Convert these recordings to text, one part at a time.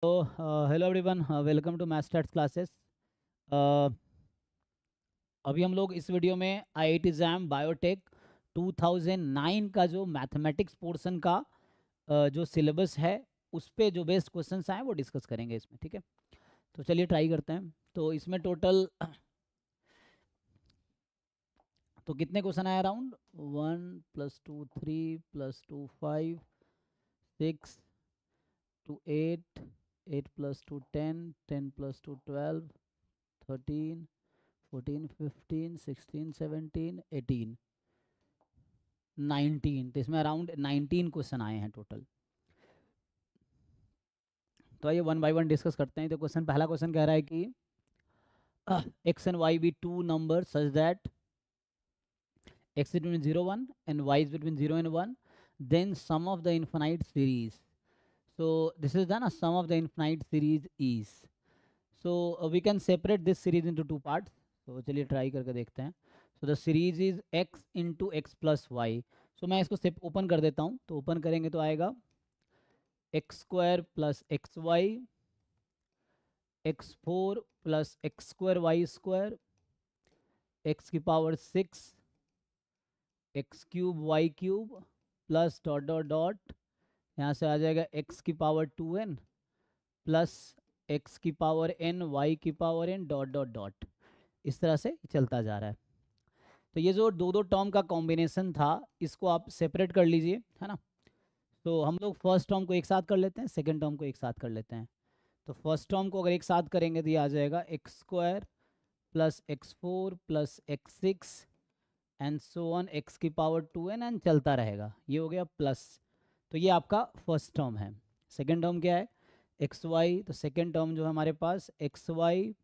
So, hello everyone, welcome to Math Stats classes. अभी हम लोग इस वीडियो में IIT एग्जाम बायोटेक 2009 का जो मैथमेटिक्स पोर्शन का जो सिलेबस है उस पे जो बेस्ट क्वेश्चंस आए वो डिस्कस करेंगे इसमें, ठीक है। तो चलिए ट्राई करते हैं। तो इसमें टोटल तो कितने क्वेश्चन आए? अराउंड 1 + 2 3 + 2 5 6 8 + 2 10 10 + 2 12 13 14 15 16 17 18 19। तो इसमें अराउंड 19 क्वेश्चन आए हैं टोटल। तो आइए वन बाय वन डिस्कस करते हैं। तो क्वेश्चन, पहला क्वेश्चन कह रहा है कि x and y be two numbers such that x is between 0 1 and y is between 0 and 1, then sum of the infinite series. So this is done, a sum of the infinite series is. So we can separate this series into two parts. So चलिए try करके देखते हैं। So the series is x into x plus y. So मैं इसको open कर देता हूँ। तो ओपन करेंगे तो आएगा x² + xy x4 + x² y² x⁶ x³ y³ plus dot dot dot, यहाँ से आ जाएगा x⁴n plus x⁴n y⁴n dot dot dot. इस तरह से चलता जा रहा है। तो ये जो दो दो टर्म का कॉम्बिनेशन था इसको आप सेपरेट कर लीजिए, है ना। तो हम लोग फर्स्ट टर्म को एक साथ कर लेते हैं, सेकेंड टर्म को एक साथ कर लेते हैं। तो फर्स्ट टर्म को अगर एक साथ करेंगे तो ये आ जाएगा x² + x4 + x6 and so on x⁴2n and चलता रहेगा। ये हो गया प्लस। तो ये आपका फर्स्ट टर्म है। सेकेंड टर्म क्या है? xy। तो सेकेंड टर्म जो है हमारे पास xy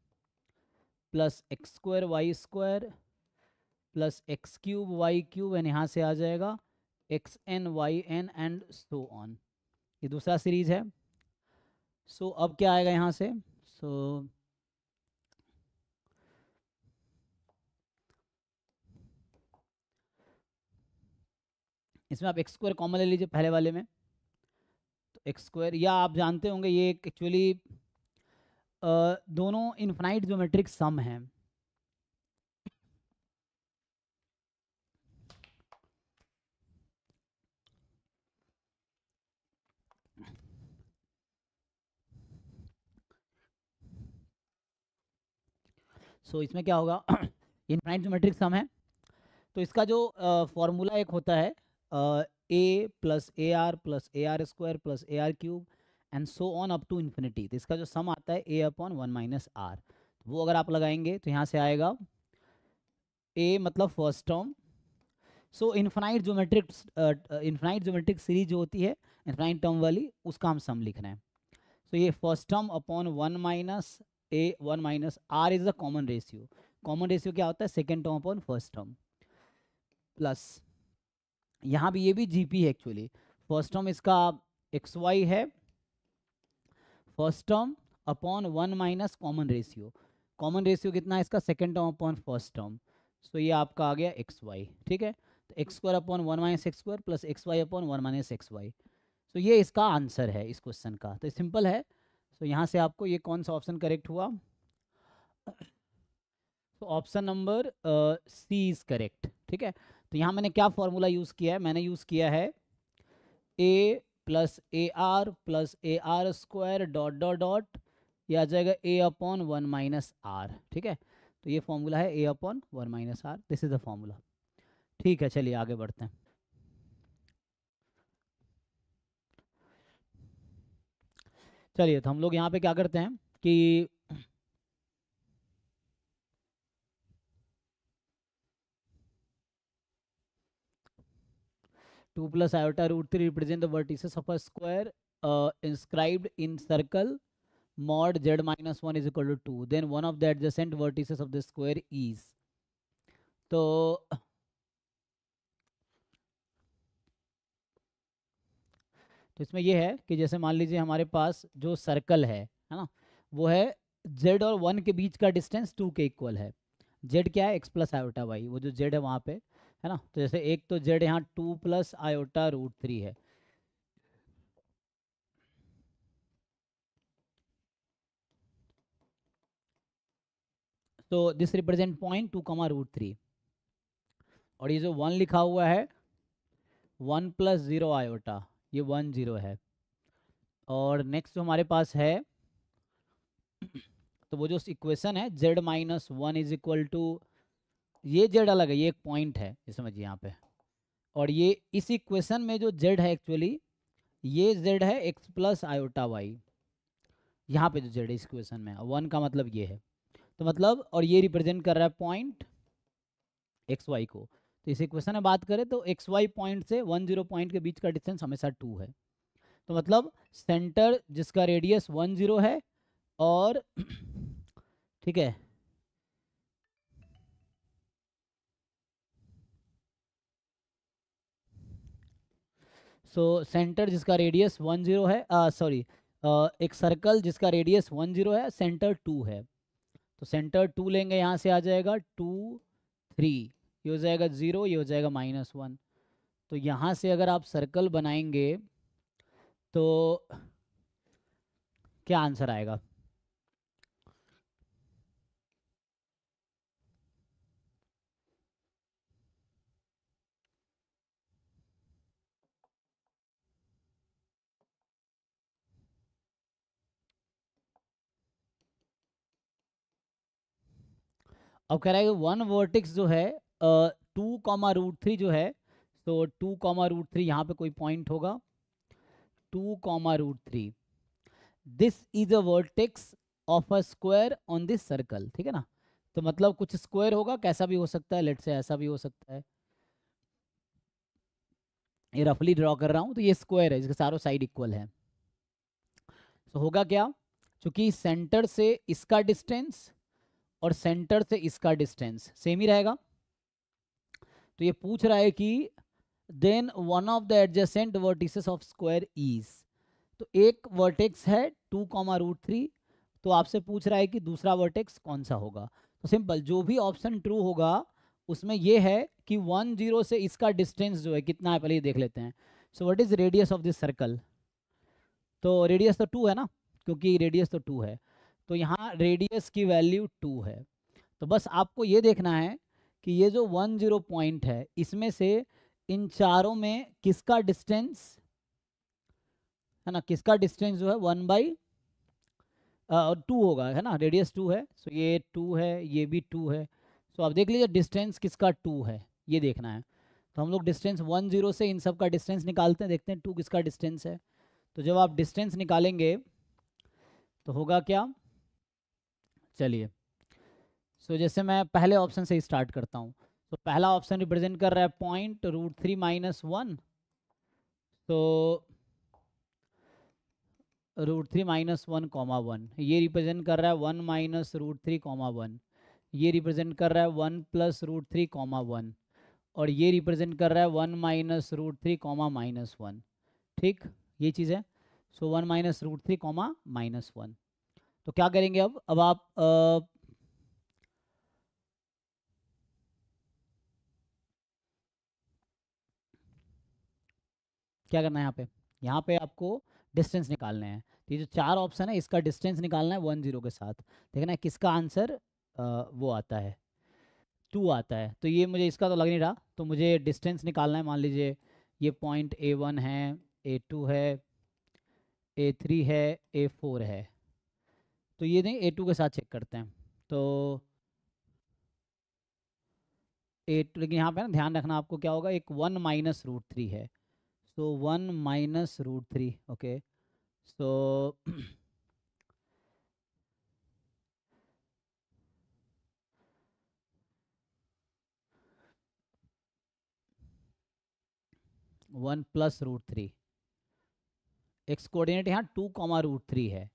+ x² y² plus x³ y³ and यहाँ से आ जाएगा xn yn and so on. ये दूसरा सीरीज है। सो अब क्या आएगा यहाँ से? सो इसमें आप x² कॉमन ले लीजिए पहले वाले में। तो x², या आप जानते होंगे ये एक्चुअली दोनों इन्फिनाइट ज्योमेट्रिक सम हैं। सो इसमें क्या होगा? इन्फिनाइट ज्योमेट्रिक सम है। तो इसका जो फॉर्मूला एक होता है a + ar + ar² + ar³ and so on up to infinity. तो इसका जो सम आता है a/1 - r, वो अगर आप लगाएंगे तो यहाँ से आएगा a मतलब फर्स्ट टर्म। सो इन्फिनाइट ज्योमेट्रिक सीरीज जो होती है इन्फिनाइट टर्म वाली, उसका हम सम लिख रहे हैं। सो ये first term upon 1 - a 1 - r is the common ratio. Common ratio क्या होता है? Second term upon first term plus, यहाँ भी ये भी जीपी है एक्चुअली। फर्स्ट टर्म इसका xy है, first term upon 1 - common ratio. Common ratio कितना है इसका? Second term upon first term. So ये आपका आ गया xy, ठीक है। तो x² upon 1 - x² plus xy upon 1 - xy। तो ये इसका आंसर है इस क्वेश्चन का। तो सिंपल है। तो यहाँ से आपको ये कौन सा ऑप्शन करेक्ट हुआ? तो option number C is correct, ठीक है। तो यहाँ मैंने क्या फॉर्मूला यूज़ किया है? मैंने यूज़ किया है a + ar + ar² dot dot dot, ये आ जाएगा a/1 - r, ठीक है। तो ये फॉर्मूला है a/1 - r, this is the formula. ठीक है, चलिए आगे बढ़ते हैं। चलिए तो हम लोग यहाँ पे क्या करते हैं कि 2 + i√3 represent the vertices of a square inscribed in circle mod z-1 is equal to 2, then one of the adjacent vertices of the square is। तो इसमें ये है कि जैसे मान लीजिए हमारे पास जो सर्कल है ना, वो है z और 1 के बीच का डिस्टेंस 2 के इक्वल है। z क्या है? x + i/y, वो जो z है वहाँ पे, है ना। तो जैसे एक तो z यहाँ 2 + i√3 है। तो दिस रिप्रेजेंट पॉइंट 2,√3 और ये जो 1 लिखा हुआ है 1 + 0 आयोटा, ये 1 0 है। और नेक्स्ट जो हमारे पास है तो वो जो इक्वेशन है z - 1 = ये z अलग है, ये एक पॉइंट है, ये समझिए यहाँ पे। और ये इस इक्वेशन में जो z है एक्चुअली ये z है x + i/y, यहाँ पे जो z है इस इक्वेशन में 1 का मतलब ये है। तो मतलब और ये रिप्रेजेंट कर रहा है पॉइंट एक्स वाई को। तो इस इक्वेशन में बात करें तो एक्स वाई पॉइंट से 1 0 पॉइंट के बीच का डिस्टेंस हमेशा 2 है। तो मतलब सेंटर जिसका रेडियस 1 0 है और ठीक है सेंटर जिसका रेडियस 1 0 है, सॉरी एक सर्कल जिसका रेडियस 1 0 है, सेंटर 2 है। तो सेंटर 2 लेंगे, यहाँ से आ जाएगा 2 3, ये हो जाएगा 0, ये हो जाएगा -1। तो यहाँ से अगर आप सर्कल बनाएंगे तो क्या आंसर आएगा? अब कह रहा है कि 1 वर्टेक्स जो है 2,√3 जो है, तो 2,√3 यहाँ पे कोई पॉइंट होगा 2,√3, this is a vertex of a square on this circle, ठीक है ना। तो मतलब कुछ स्क्वायर होगा, कैसा भी हो सकता है, लेट से ऐसा भी हो सकता है, ये रफली ड्रॉ कर रहा हूँ। तो ये स्क्वायर है, इसके चारों साइड इक्वल है। तो होगा क्या, क्योंकि सेंटर से इसका डिस्टेंस और सेंटर से इसका डिस्टेंस सेम ही रहेगा। तो ये पूछ रहा है कि then one of the adjacent vertices of square is, तो एक वर्टेक्स है 2,√3, तो आपसे पूछ रहा है कि दूसरा वर्टेक्स कौन सा होगा। तो सिंपल, जो भी ऑप्शन ट्रू होगा उसमें ये है कि 1 0 से इसका डिस्टेंस जो है कितना है, पहले ये देख लेते हैं। So what is radius of this circle, तो रेडियस तो 2 है ना, क्योंकि रेडियस तो 2 है, तो यहाँ रेडियस की वैल्यू 2 है। तो बस आपको ये देखना है कि ये जो 1 0 पॉइंट है इसमें से इन चारों में किसका डिस्टेंस है ना, किसका डिस्टेंस जो है 1/2 होगा, है ना, रेडियस 2 है। सो ये 2 है, ये भी 2 है। सो आप देख लीजिए डिस्टेंस किसका 2 है, ये देखना है। तो हम लोग डिस्टेंस 1 0 से इन सब का डिस्टेंस निकालते हैं, देखते हैं 2 किसका डिस्टेंस है। तो जब आप डिस्टेंस निकालेंगे तो होगा क्या, चलिए। सो जैसे मैं पहले ऑप्शन से स्टार्ट करता हूँ। तो पहला ऑप्शन रिप्रेजेंट कर रहा है पॉइंट √3 - 1, तो √3 - 1, 1, ये रिप्रेजेंट कर रहा है 1 - √3, 1, ये रिप्रेजेंट कर रहा है 1 + √3, 1, और ये रिप्रेजेंट कर रहा है 1 - √3, -1, ठीक, ये चीज़ है। सो 1 - √3, -1। तो क्या करेंगे अब आप क्या करना है यहाँ पे आपको डिस्टेंस निकालने हैं। तो ये जो 4 ऑप्शन है इसका डिस्टेंस निकालना है 1 0 के साथ, देखना है किसका आंसर वो आता है 2 आता है। तो ये मुझे इसका तो लग नहीं रहा, तो मुझे डिस्टेंस निकालना है। मान लीजिए ये पॉइंट A1 है, A2 है, A3 है, A4 है। तो ये नहीं, A2 के साथ चेक करते हैं। तो A2, लेकिन यहाँ पे ना ध्यान रखना आपको क्या होगा, एक 1 - √3 है। सो 1 - √3, ओके। सो 1 + √3, एक्स कोऑर्डिनेट यहाँ 2, √3 है।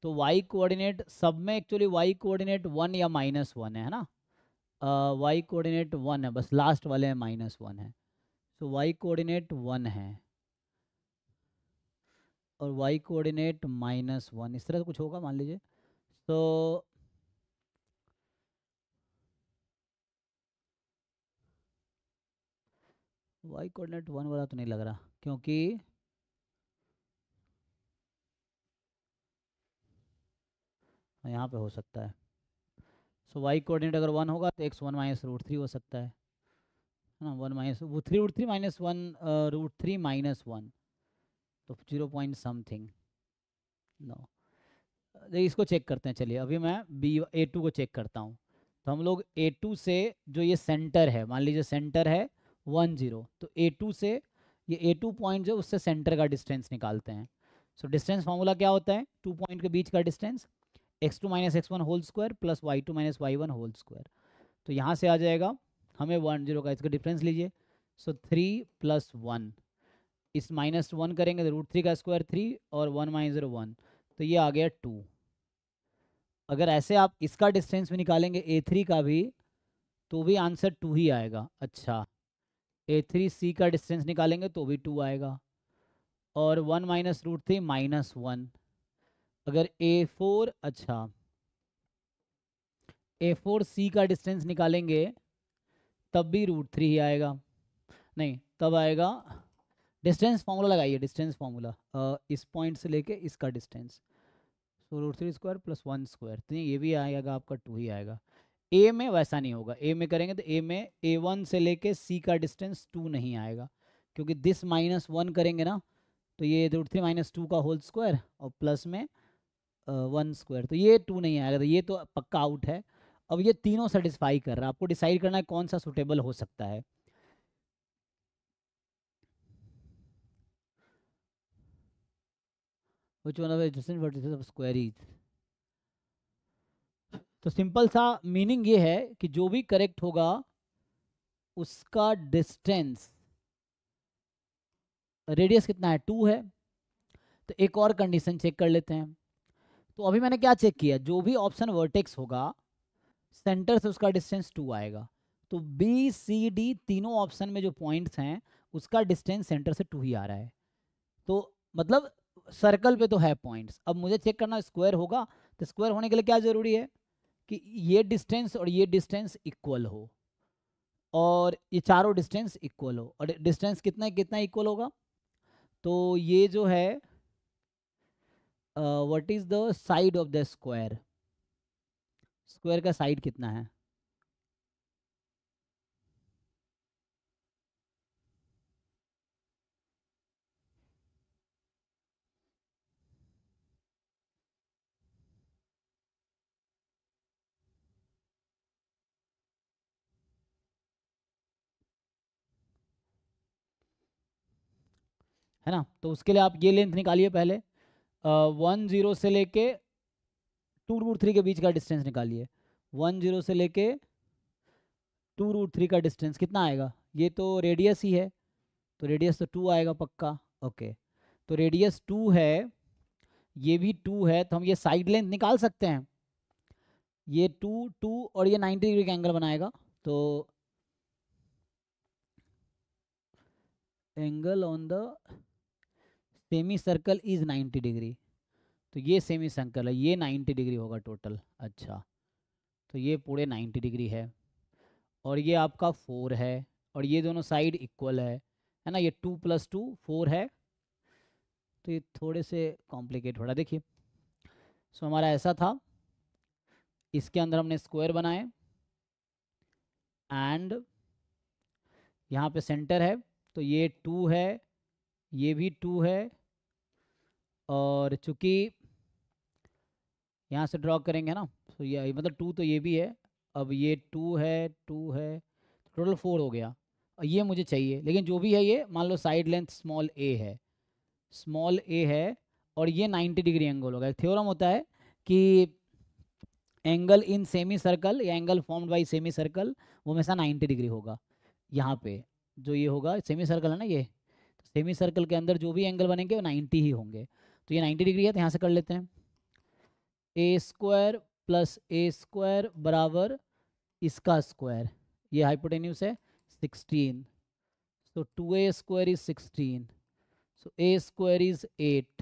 तो वाई कोऑर्डिनेट सब में एक्चुअली वाई कोऑर्डिनेट 1 या -1 है ना, वाई कोऑर्डिनेट 1 है, बस लास्ट वाले में -1 है। तो वाई कोऑर्डिनेट 1 है और वाई कोऑर्डिनेट -1, इस तरह से कुछ होगा मान लीजिए। तो वाई कोऑर्डिनेट 1 वाला तो नहीं लग रहा, क्योंकि यहाँ पे हो सकता है। सो वाई कोऑर्डिनेट अगर 1 होगा तो x 1 माइनस रूट 3 हो सकता है ना, 1 माइनस वो 3 रूट 3 माइनस 1 रूट 3 माइनस 1, तो 0 पॉइंट समथिंग। नो, इसको चेक करते हैं। चलिए अभी मैं A2 को चेक करता हूँ। तो हम लोग A2 से जो ये सेंटर है, मान लीजिए सेंटर है 1 0, तो A2 से ये A2 पॉइंट जो उससे सेंटर का डिस्टेंस निकालते हैं। सो डिस्टेंस फार्मूला क्या होता है, 2 पॉइंट के बीच का distance x2 minus x1 whole square plus y2 minus y1 whole square. तो यहाँ से आ जाएगा हमें 1 0 का इसका डिफरेंस लीजिए। सो 3 प्लस 1, इस माइनस 1 करेंगे तो रूट 3 का स्क्वायर 3 और 1 माइनस 0 1, तो ये आ गया 2। अगर ऐसे आप इसका डिस्टेंस भी निकालेंगे A3 का भी, तो भी आंसर 2 ही आएगा। अच्छा, A3C का डिस्टेंस निकालेंगे तो भी 2 आएगा, और 1 माइनस रूट 3 माइनस 1। अगर A4, अच्छा A4C का डिस्टेंस निकालेंगे तब भी रूट 3 ही आएगा। नहीं, तब आएगा, डिस्टेंस फार्मूला लगाइए, डिस्टेंस फार्मूला इस पॉइंट से लेके इसका डिस्टेंस, तो रूट 3 स्क्वायर प्लस 1 स्क्वायर, तो ये भी आएगा आपका 2 ही आएगा। ए में वैसा नहीं होगा, ए में करेंगे तो ए में A1 से लेके C का डिस्टेंस 2 नहीं आएगा, क्योंकि दिस माइनस 1 करेंगे ना, तो ये रूट 3 माइनस 2 का होल स्क्वायर और प्लस में 1 स्क्वायर, तो ये 2 नहीं आएगा, तो ये तो पक्का आउट है। अब ये तीनों सेटिस्फाई कर रहा है, आपको डिसाइड करना है कौन सा सुटेबल हो सकता है। Which one of the adjacent vertices of square is? तो सिंपल सा मीनिंग ये है कि जो भी करेक्ट होगा उसका डिस्टेंस, रेडियस कितना है 2 है। तो एक और कंडीशन चेक कर लेते हैं। तो अभी मैंने क्या चेक किया, जो भी ऑप्शन वर्टेक्स होगा सेंटर से उसका डिस्टेंस 2 आएगा। तो बी सी डी तीनों ऑप्शन में जो पॉइंट्स हैं उसका डिस्टेंस सेंटर से 2 ही आ रहा है, तो मतलब सर्कल पे तो है पॉइंट्स। अब मुझे चेक करना स्क्वायर होगा, तो स्क्वायर होने के लिए क्या जरूरी है कि ये डिस्टेंस और ये डिस्टेंस इक्वल हो, और ये चारों डिस्टेंस इक्वल हो। और डिस्टेंस कितना कितना इक्वल होगा, तो ये जो है what is the side of the square, square का साइड कितना है, है ना। तो उसके लिए आप ये लेंथ निकालिए पहले, 1 0 से लेके 2 रूट 3 के बीच का डिस्टेंस निकालिए। 1 0 से लेके 2 रूट 3 का डिस्टेंस कितना आएगा, ये तो रेडियस ही है, तो रेडियस तो 2 आएगा पक्का। ओके, तो रेडियस 2 है, ये भी 2 है, तो हम ये साइड लेंथ निकाल सकते हैं। ये 2 2 और ये 90 डिग्री का एंगल बनाएगा, तो angle on the semi circle is 90 degree, तो ये सेमी सर्कल है, ये 90 डिग्री होगा टोटल। अच्छा, तो ये पूरे 90 डिग्री है, और ये आपका 4 है, और ये दोनों साइड इक्वल है ना, ये 2 प्लस 2 4 है, तो ये थोड़े से कॉम्प्लिकेट हो रहा है। देखिए, सो हमारा ऐसा था, इसके अंदर हमने स्क्वायर बनाए, एंड यहाँ पे सेंटर है, तो ये 2 है, ये भी 2 है, और चूंकि यहाँ से ड्रॉ करेंगे ना, तो ये मतलब 2 तो ये भी है, अब ये 2 है 2 है, टोटल 4 हो गया। और ये मुझे चाहिए, लेकिन जो भी है ये मान लो साइड लेंथ स्मॉल ए है, स्मॉल ए है, और ये 90 डिग्री एंगल होगा। एक थ्योरम होता है कि एंगल इन सेमी सर्कल या angle formed by semi circle वो हमेशा 90 डिग्री होगा। यहाँ पे जो ये होगा सेमी सर्कल है ना, ये तो सेमी सर्कल के अंदर जो भी एंगल बनेंगे वो 90 ही होंगे, तो ये 90 डिग्री है, तो यहाँ से कर लेते हैं। ए स्क्वायर प्लस ए स्क्वायर बराबर इसका स्क्वायर, ये हाइपोटेन्यूस है 16, तो 2a square is 16, so A square is 8,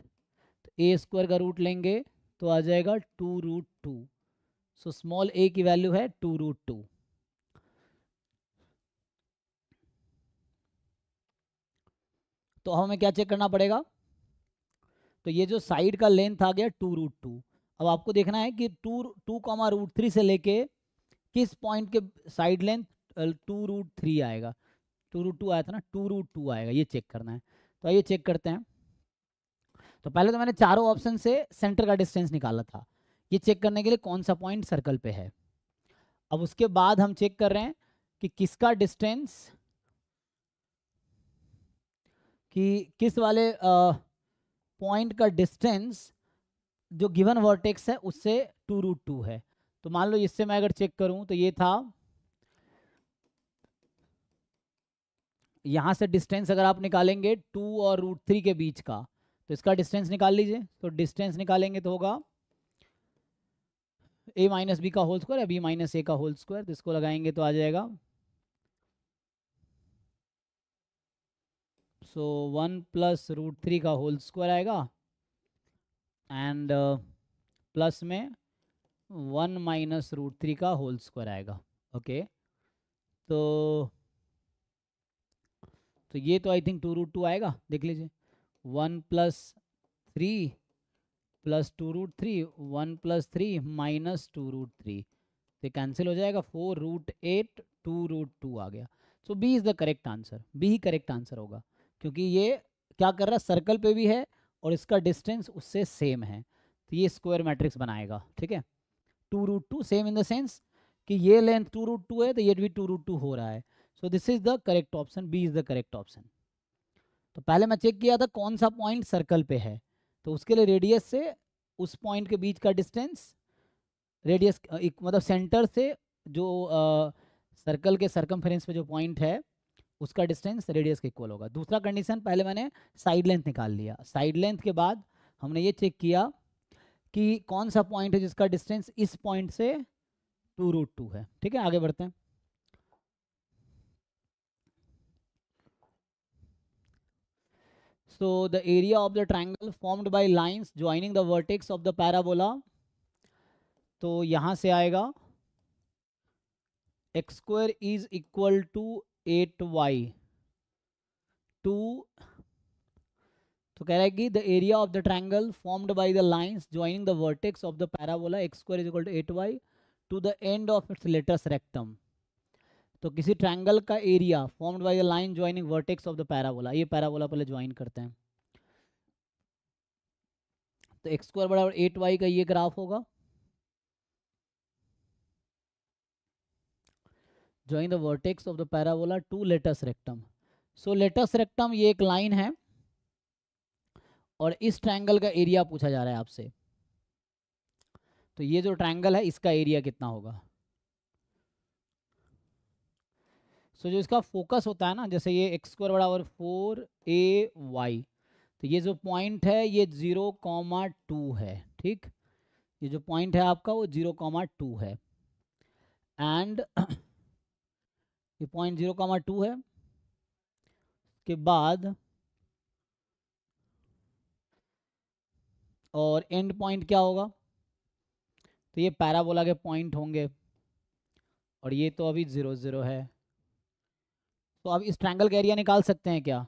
तो ए स्क्वायर का रूट लेंगे तो आ जाएगा 2 रूट 2, सो स्मॉल ए की वैल्यू है 2 रूट 2। तो हमें क्या चेक करना पड़ेगा, तो ये जो साइड का लेंथ आ गया 2 रूट 2, अब आपको देखना है कि 2 2 रूट 3 से लेके किस पॉइंट के साइड लेंथ 2√3 आएगा, 2√2 आया था ना, 2√2 आएगा, ये चेक करना है। तो आइए चेक करते हैं। तो पहले तो मैंने चारों ऑप्शन से सेंटर का डिस्टेंस निकाला था, ये चेक करने के लिए कौन सा पॉइंट सर्कल पे है। अब उसके बाद हम चेक कर रहे हैं कि किसका डिस्टेंस, कि किस वाले पॉइंट का डिस्टेंस जो गिवन वर्टेक्स है उससे 2√2 है। तो मान लो इससे मैं अगर चेक करूं तो ये था, यहां से डिस्टेंस अगर आप निकालेंगे 2 और √3 के बीच का, तो इसका डिस्टेंस निकाल लीजिए। तो डिस्टेंस निकालेंगे तो होगा a माइनस बी का होल स्क्वायर या b माइनस ए का होल स्क्वायर। तो इसको लगाएंगे तो आ जाएगा, सो 1 प्लस √3 का होल स्क्वायर आएगा, एंड प्लस में 1 माइनस √3 का होल स्क्वायर आएगा। ओके, तो ये तो आई थिंक 2√2 आएगा, देख लीजिए। 1 प्लस 3 प्लस 2√3, 1 प्लस 3 माइनस 2√3, तो कैंसिल हो जाएगा, 4√8 2√2 आ गया। So B is the correct answer, B ही करेक्ट आंसर होगा, क्योंकि ये क्या कर रहा है, सर्कल पे भी है और इसका डिस्टेंस उससे सेम है, तो ये स्क्वायर मैट्रिक्स बनाएगा। ठीक है, 2√2 सेम इन द सेंस कि ये लेंथ 2√2 है तो ये भी 2√2 हो रहा है। So this is the correct option, B is the correct option. तो पहले मैं चेक किया था कौन सा पॉइंट सर्कल पे है, तो उसके लिए रेडियस से उस पॉइंट के बीच का डिस्टेंस, रेडियस मतलब सेंटर से जो सर्कल के सर्कमफेरेंस पे जो पॉइंट है उसका डिस्टेंस रेडियस के इक्वल होगा। दूसरा कंडीशन, पहले मैंने साइड लेंथ निकाल लिया, साइड लेंथ के बाद हमने ये चेक किया कि कौन सा पॉइंट है जिसका डिस्टेंस इस पॉइंट से 2√2 है। ठीक है, आगे बढ़ते हैं। So the area of the triangle formed by lines joining the vertex of the parabola, तो यहाँ से आएगा x square is equal to 8y, to, तो कह रहा है कि the area of the triangle formed by the lines joining the vertex of the parabola x square is equal to 8y to the end of its latus rectum. तो किसी triangle का area formed by the line joining vertex of the parabola, ये parabola पहले join करते हैं। तो x square बराबर 8y का ये ग्राफ होगा, join the vertex of the parabola to latus rectum। So latus rectum ये एक लाइन है और इस ट्रायंगल का एरिया पूछा जा रहा है आपसे। तो ये जो ट्रायंगल है इसका एरिया कितना होगा। सो जो इसका फोकस होता है ना, जैसे ये x स्क्वायर बराबर 4ay, तो ये जो पॉइंट है ये 0,2 है। ठीक, ये जो पॉइंट है आपका वो 0,2 है, एंड ये पॉइंट 0,2 है। के बाद और एंड पॉइंट क्या होगा, तो ये पैराबोला के पॉइंट होंगे और ये तो अभी 0, 0 है। तो अब इस ट्रायंगल का एरिया निकाल सकते हैं क्या,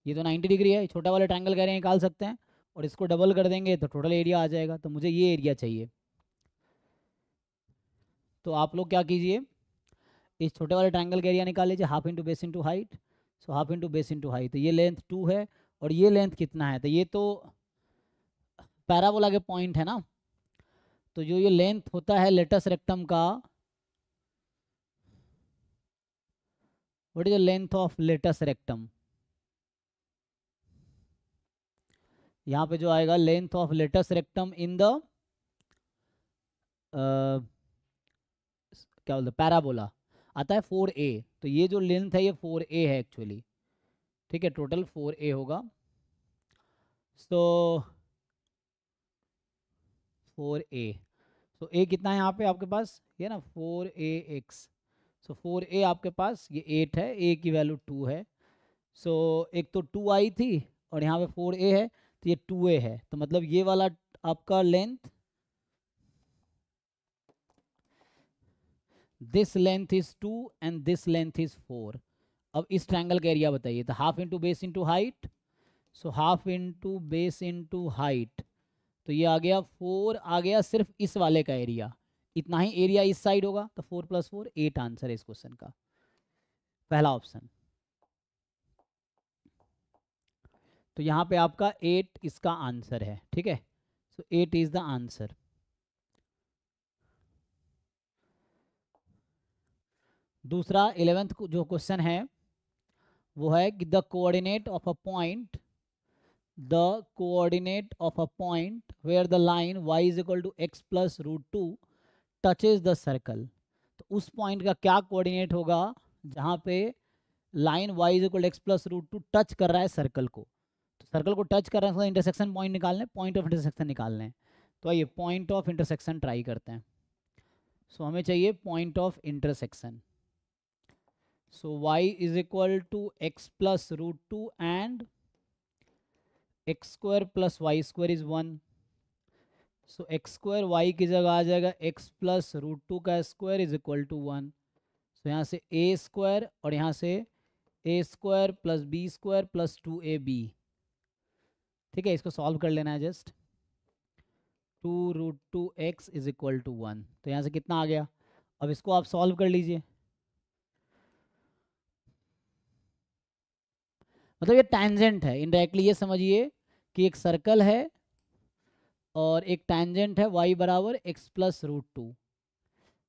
ये तो 90 डिग्री है, छोटा वाला ट्रायंगल का एरिया निकाल सकते हैं और इसको डबल कर देंगे तो टोटल एरिया आ जाएगा। तो मुझे ये एरिया चाहिए, तो आप लोग क्या कीजिए, इस छोटे वाले ट्रायंगल का एरिया निकाल लीजिए, half into base into height. So half into base into height, तो ये लेंथ 2 है और ये लेंथ कितना है, तो ये तो पैराबोला के पॉइंट है ना, तो जो ये लेंथ होता है लेटस रेक्टम का, what is the length of latus rectum, यहाँ पे जो आएगा length of latus rectum in the क्या बोलते पैराबोला आता है 4a। तो ये जो लेंथ है ये 4a है एक्चुअली। ठीक है, टोटल 4a होगा। सो 4a, सो a कितना है यहाँ पे आपके पास, ये ना 4ax। सो 4a आपके पास ये 8 है, a की वैल्यू 2 है। सो एक तो 2 आई थी और यहाँ पे 4a है, तो ये 2a है, तो मतलब ये वाला आपका length, this length is 2 and this length is 4। अब इस ट्रायंगल का एरिया बताइए, तो half into base into height, so half into base into height, तो ये आ गया 4, आ गया सिर्फ इस वाले का एरिया, इतना ही एरिया इस साइड होगा, तो 4 + 4 8 आंसर है इस क्वेश्चन का, पहला ऑप्शन। तो यहाँ पे आपका 8 इसका आंसर है, ठीक है। So 8 is the answer. दूसरा 11th जो क्वेश्चन है वो है कि the coordinate of a point, the coordinate of a point where the line y is equal to x plus √2 touches the circle. तो उस पॉइंट का क्या कोऑर्डिनेट होगा जहाँ पे line y is equal to x plus √2 touch कर रहा है सर्कल को। तो सर्कल को टच कर रहे हैं, उसका इंटरसेक्शन पॉइंट निकालने, पॉइंट ऑफ इंटरसेक्शन निकालने हैं। तो आइए पॉइंट ऑफ इंटरसेक्शन ट्राई करते हैं। सो हमें चाहिए point of intersection. So y is equal to x plus √2 and x square plus y square is 1. So x square y की जगह आ जाएगा x plus √2 का square is equal to 1. So यहाँ से a स्क्वायर और यहाँ से a square plus b square plus 2ab, ठीक है। इसको सॉल्व कर लेना है just. 2√2x is equal to 1। तो यहाँ से कितना आ गया, अब इसको आप सॉल्व कर लीजिए। मतलब ये टैंजेंट है, इनडायरेक्टली ये समझिए कि एक सर्कल है और एक टैंजेंट है y बराबर x प्लस √2।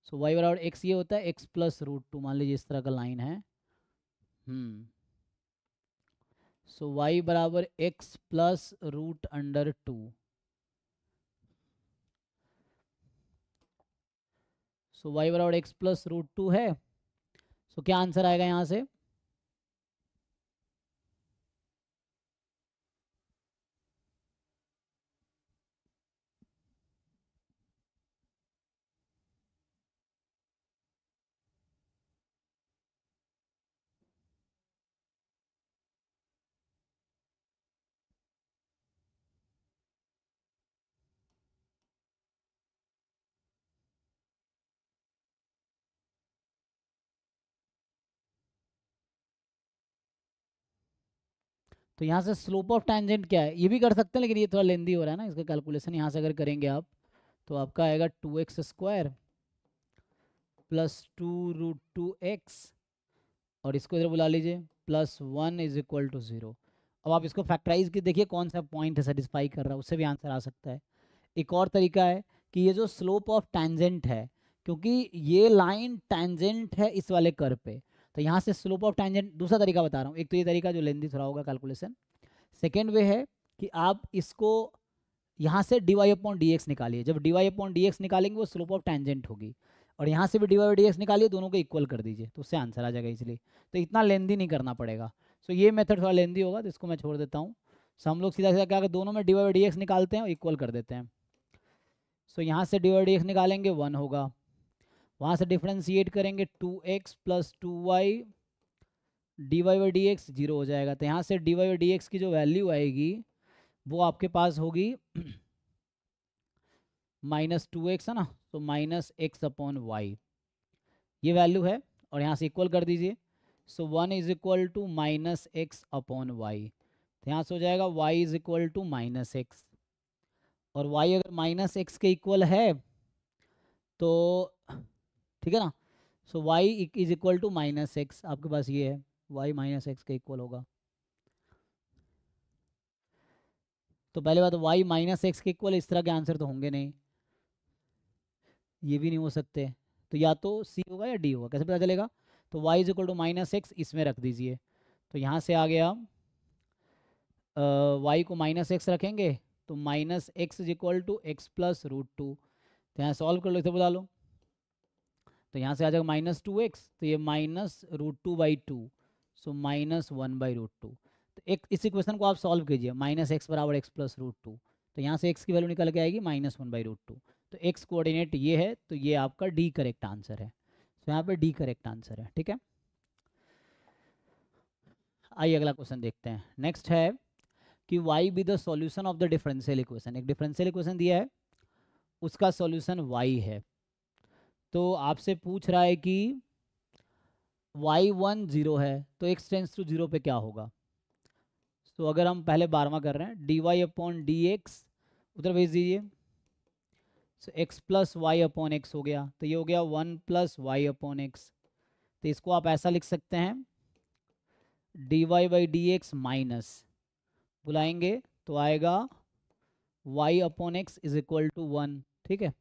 सो y बराबर x ये होता है x प्लस √2, मान लीजिए इस तरह का लाइन है। सो y बराबर x प्लस √2। सो y बराबर x प्लस √2 है। सो क्या आंसर आएगा यहाँ से, तो यहाँ से स्लोप ऑफ टैंजेंट क्या है, ये भी कर सकते हैं लेकिन ये थोड़ा लेंदी हो रहा है ना इसका कैलकुलेशन। यहाँ से अगर करेंगे आप तो आपका आएगा 2x स्क्वायर प्लस 2√2x और इसको इधर बुला लीजिए प्लस 1 इज इक्वल टू 0। अब आप इसको फैक्टराइज के देखिए कौन सा पॉइंट है सेटिस्फाई कर रहा है, उससे भी आंसर आ सकता है। एक और तरीका है कि ये जो स्लोप ऑफ टैंजेंट है, क्योंकि ये लाइन टैंजेंट है इस वाले कर्व पे, तो यहाँ से स्लोप ऑफ टैंजेंट, दूसरा तरीका बता रहा हूँ। एक तो ये तरीका जो लेंदी थोड़ा होगा कैलकुलेशन, सेकेंड वे है कि आप इसको यहाँ से dy/dx निकालिए। जब dy/dx निकालेंगे वो स्लोप ऑफ टैंजेंट होगी, और यहाँ से भी dy/dx निकालिए, दोनों को इक्वल कर दीजिए तो उससे आंसर आ जाएगा इसलिए। तो इतना लेंदी नहीं करना पड़ेगा। सो ये मेथड थोड़ा लेंदी होगा तो इसको मैं छोड़ देता हूँ। सो हम लोग सीधा सीधा क्या, दोनों में dy/dx निकालते हैं और इक्वल कर देते हैं। सो यहाँ से dy/dx निकालेंगे 1 होगा, वहाँ से डिफ्रेंशिएट करेंगे 2x प्लस 2y, dy/dx 0 हो जाएगा। तो यहाँ से dy/dx की जो वैल्यू आएगी वो आपके पास होगी -2x है ना, तो -x/y ये वैल्यू है, और यहाँ से इक्वल कर दीजिए। So 1 is equal to -x/y। तो यहाँ से हो जाएगा y is equal to -x, और y अगर -x के इक्वल है तो ठीक है ना। So y is equal to -x, आपके पास ये है y -x के इक्वल होगा। तो पहले बात y -x के इक्वल, इस तरह के आंसर तो होंगे नहीं, ये भी नहीं हो सकते। तो या तो C होगा या D होगा, कैसे पता चलेगा। तो y is equal to -x इसमें रख दीजिए। तो यहाँ से आ गया y को -x रखेंगे तो -x is equal to x plus √2। तो यहाँ सॉल्व कर लो, इसे बुला लो। तो यहाँ से आ जाएगा -2x, तो ये -√2/2, सो -1/√2। तो एक इस इक्वेशन को आप सॉल्व कीजिए, -x बराबर x प्लस √2। तो यहाँ से x की वैल्यू निकल के आएगी -1/√2। तो x कोऑर्डिनेट ये है, तो ये आपका डी करेक्ट आंसर है। तो यहाँ पे डी करेक्ट आंसर है, ठीक है। आइए अगला क्वेश्चन देखते हैं। नेक्स्ट है कि y be the solution of the differential equation. एक डिफरेंशियल इक्वेशन दिया है, उसका सॉल्यूशन y है। तो आपसे पूछ रहा है कि y1 0 है तो x टेंस टू 0 पे क्या होगा। तो अगर हम पहले 12वां कर रहे हैं, dy/dx उधर भेज दीजिए। So x plus y upon x हो गया, तो ये हो गया 1 प्लस वाई अपॉन एक्स। तो इसको आप ऐसा लिख सकते हैं d Y by D x minus, बुलाएंगे तो आएगा y upon x is equal to 1। ठीक है,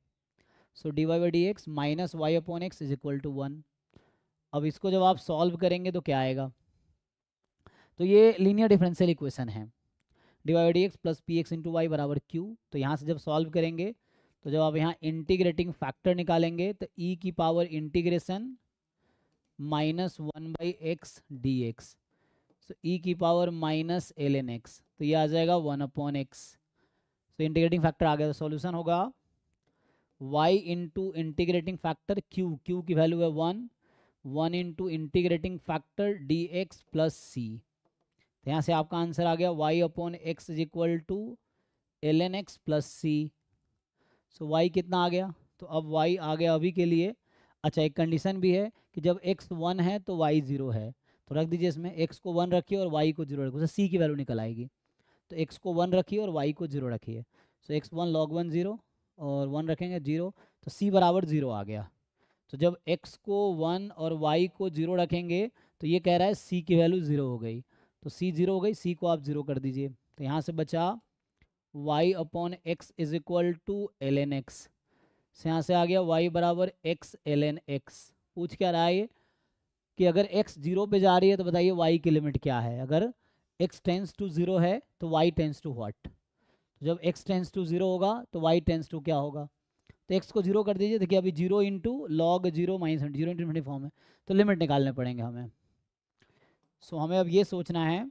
so d Y by D x minus y upon x is equal to 1। अब इसको जब आप सॉल्व करेंगे तो क्या आएगा, तो ये लीनियर डिफरेंशियल इक्वेशन है, D Y by D X plus P X into Y बराबर क्यू। तो यहाँ से जब सॉल्व करेंगे तो जब आप यहाँ इंटीग्रेटिंग फैक्टर निकालेंगे तो ई की power integration minus 1/x dx, सो ई की power minus L N X, तो ये आ जाएगा 1/x। तो इंटीग्रेटिंग फैक्टर आ गया, तो सॉल्यूशन होगा y into integrating factor q, q की वैल्यू है 1 into integrating factor dx plus c। तो यहाँ से आपका आंसर आ गया y upon x is equal to L N X plus C. So y कितना आ गया, तो अब y आ गया अभी के लिए। अच्छा, एक कंडीशन भी है कि जब x 1 है तो y 0 है, तो रख दीजिए इसमें x को 1 रखिए और y को 0 रखिए, उससे c की वैल्यू निकल आएगी। तो x को 1 रखिए और y को 0 रखिए, सो x1 log 1 0 और 1 रखेंगे 0, तो c बराबर 0 आ गया। तो जब x को 1 और y को 0 रखेंगे तो ये कह रहा है c की वैल्यू 0 हो गई, तो c 0 हो गई, c को आप 0 कर दीजिए। तो यहाँ से बचा y upon x is equal to L N X, से यहाँ से आ गया y बराबर x एल एन एक्स। पूछ क्या रहा है ये कि अगर x 0 पे जा रही है तो बताइए y की लिमिट क्या है। अगर x टेंस टू 0 है तो y टेंस टू व्हाट, जब x टेंस टू 0 होगा तो y टेंस टू क्या होगा, तो x को 0 कर दीजिए। देखिए अभी 0 into log 0 minus 0 into infinity form है, तो लिमिट निकालने पड़ेंगे हमें। सो हमें अब ये सोचना है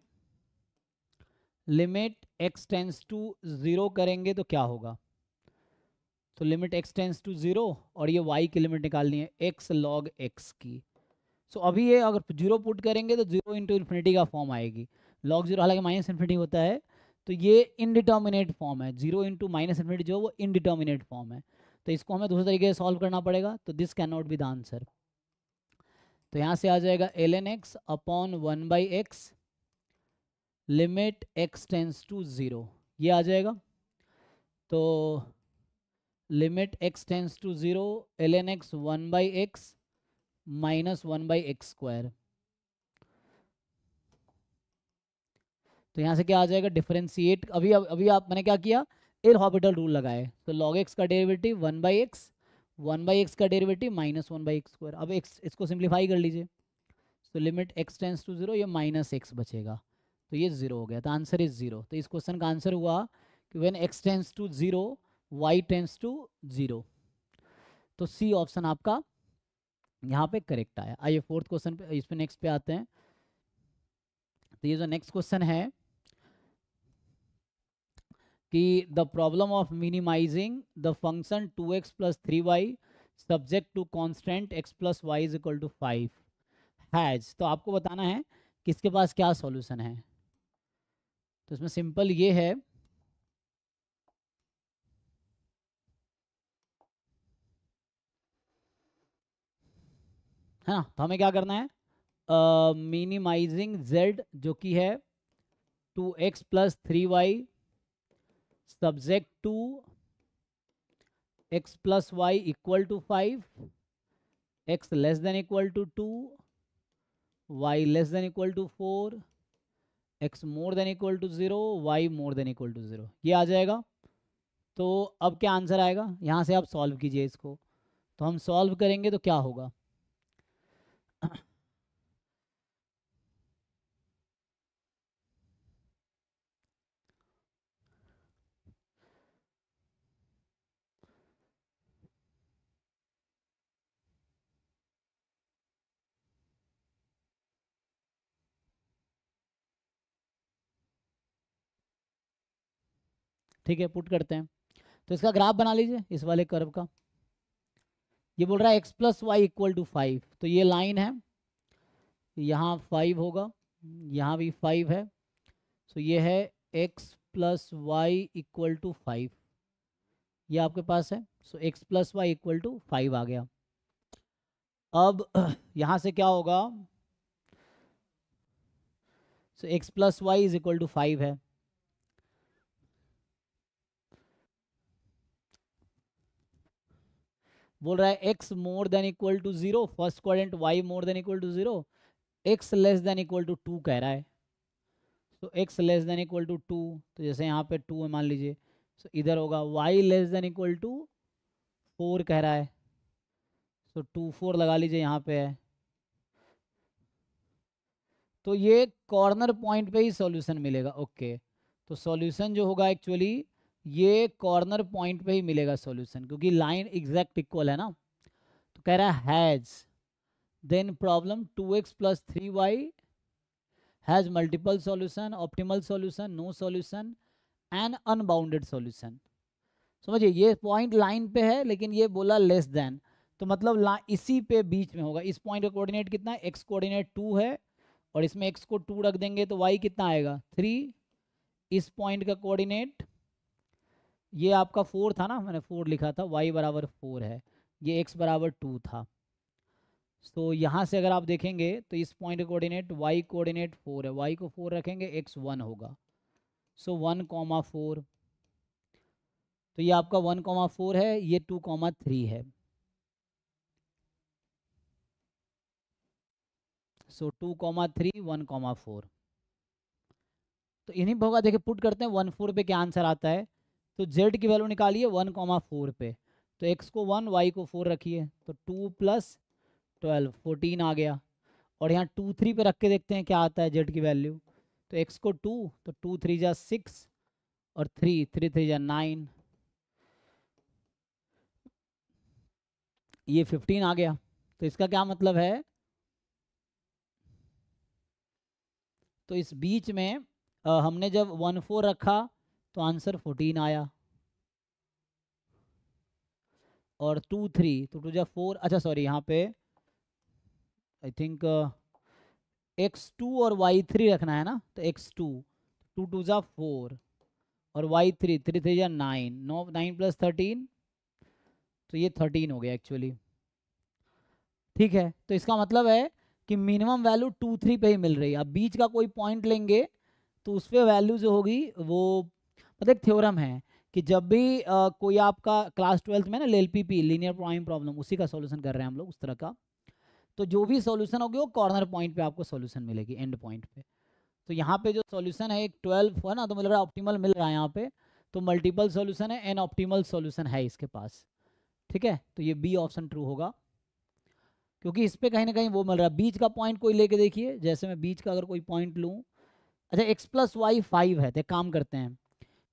लिमिट x टेंस टू 0 करेंगे तो क्या होगा, तो लिमिट x टेंस टू 0 और ये y की लिमिट निकालनी है x log x की। सो अभी ये अगर 0 पुट करेंगे तो 0 इंटू इन्फिनिटी का फॉर्म आएगी, लॉग 0 हालांकि माइनस इन्फिनिटी होता है, तो ये इनडिटर्मिनेट फॉर्म है, 0 इंटू माइनस इन्फिनिटी जो है वो इनडिटर्मिनेट फॉर्म है, तो इसको हमें दूसरे तरीके से सॉल्व करना पड़ेगा, तो this cannot be the answer. तो यहाँ से आ जाएगा L N X upon 1/x limit x tends to 0, ये आ जाएगा। तो limit x tends to 0 L N X 1/x minus 1/x square, तो यहाँ से क्या आ जाएगा डिफरेंशिएट। अभी आप मैंने क्या किया, एल हॉपिटल रूल लगाए, तो लॉग एक्स का डेरिवेटिव 1/x का डेरिवेटिव माइनस 1/x स्क्वायर। अब x इसको सिंप्लीफाई कर लीजिए, तो लिमिट x टेंस टू 0 ये माइनस x बचेगा, तो ये 0 हो गया, तो आंसर इज 0। तो इस क्वेश्चन का आंसर हुआ कि when x tends to 0 y tends to 0, तो सी ऑप्शन आपका यहाँ पे करेक्ट आया। आइए फोर्थ क्वेश्चन पे, इस पे नेक्स्ट पे आते हैं। तो ये जो नेक्स्ट क्वेश्चन है कि the problem of minimizing the function 2x plus 3y subject to constant x plus Y is equal to 5 has, तो आपको बताना है कि इसके पास क्या सॉल्यूशन है। तो इसमें सिंपल ये है ना, तो हमें क्या करना है, मिनिमाइजिंग z जो कि है 2x plus 3y subject to x plus Y equal to 5, x less than equal to 2, y less than equal to 4, x more than equal to 0, y more than equal to 0, ये आ जाएगा। तो अब क्या answer आएगा, यहाँ से आप सॉल्व कीजिए इसको, तो हम सॉल्व करेंगे तो क्या होगा, ठीक है पुट करते हैं। तो इसका ग्राफ बना लीजिए इस वाले कर्व का, ये बोल रहा है x plus Y equal to 5, तो ये लाइन है, यहाँ 5 होगा, यहाँ भी 5 है, तो ये है x plus Y equal to 5, ये आपके पास है। So x plus Y equal to 5 आ गया। अब यहाँ से क्या होगा, so x plus Y is equal to 5 है, बोल रहा है X more than equal to 0, first coordinate Y more than equal to 0, X less than equal to 2 कह रहा है। तो X less than equal to 2, तो जैसे यहाँ पे 2 है मान लीजिए, तो इधर होगा Y less than equal to 4 कह रहा है, तो 2 4 लगा लीजिए यहाँ पे है। तो ये कॉर्नर पॉइंट पे ही सॉल्यूशन मिलेगा। ओके, तो सॉल्यूशन जो होगा एक्चुअली ये कॉर्नर पॉइंट पे ही मिलेगा सॉल्यूशन, क्योंकि लाइन एग्जैक्ट इक्वल है ना। तो कह रहा है has then problem 2x plus 3y has multiple solution, optimal solution, no solution and unbounded solution. समझिए ये पॉइंट लाइन पे है लेकिन ये बोला लेस देन, तो मतलब इसी पे बीच में होगा। इस पॉइंट का कोऑर्डिनेट कितना है, एक्स कोऑर्डिनेट 2 है, और इसमें एक्स को 2 रख देंगे तो वाई कितना आएगा 3। इस पॉइंट का कोऑर्डिनेट ये आपका 4 था ना, मैंने 4 लिखा था, वाई बराबर 4 है, ये एक्स बराबर 2 था। तो यहाँ से अगर आप देखेंगे तो इस पॉइंट का कोऑर्डिनेट वाई कोऑर्डिनेट 4 है, वाई को 4 रखेंगे एक्स 1 होगा, सो 1,4। तो ये आपका 1,4 है, ये 2,3 है, सो 2,3 1,4। तो इन्हीं पे होगा, देखिए पुट करते हैं 1,4 पे क्या आंसर आता है। तो z की वैल्यू निकालिए 1,4 पे, तो x को 1 y को 4 रखिए, तो 2 प्लस 12 14 आ गया। और यहाँ 2 3 पे रख के देखते हैं क्या आता है z की वैल्यू। तो x को 2, तो 2 3 जा 6 और 3 3 3 जा 9, ये 15 आ गया। तो इसका क्या मतलब है, तो इस बीच में हमने जब 1 4 रखा तो आंसर 14 आया, और 2 3 तो 2 जा 4, अच्छा सॉरी यहाँ पे आई थिंक x2 और y3 रखना है ना, तो x2 2 2 जा 4 और y3 3 3 जा 9, 9 प्लस 13, तो ये 13 हो गया एक्चुअली। ठीक है, तो इसका मतलब है कि मिनिमम वैल्यू 2 3 पे ही मिल रही है। अब बीच का कोई पॉइंट लेंगे तो उस पर वैल्यू जो होगी वो, मतलब एक थ्योरम है कि जब भी कोई आपका क्लास 12th में ना LPP लीनियर प्राइम प्रॉब्लम, उसी का सॉल्यूशन कर रहे हैं हम लोग उस तरह का, तो जो भी सॉल्यूशन होगी वो कॉर्नर पॉइंट पे आपको सॉल्यूशन मिलेगी, एंड पॉइंट पे। तो यहाँ पे जो सॉल्यूशन है एक 12 है ना, तो मतलब ऑप्टिमल मिल रहा है यहाँ पे, तो मल्टीपल सॉल्यूशन है, एन ऑप्टिमल सॉल्यूशन है इसके पास। ठीक है, तो ये बी ऑप्शन ट्रू होगा, क्योंकि इस पे कहीं ना कहीं वो मिल रहा है। बीच का पॉइंट कोई लेके देखिए, जैसे मैं बीच का अगर कोई पॉइंट लूँ, अच्छा x प्लस वाई 5 है, तो एक काम करते हैं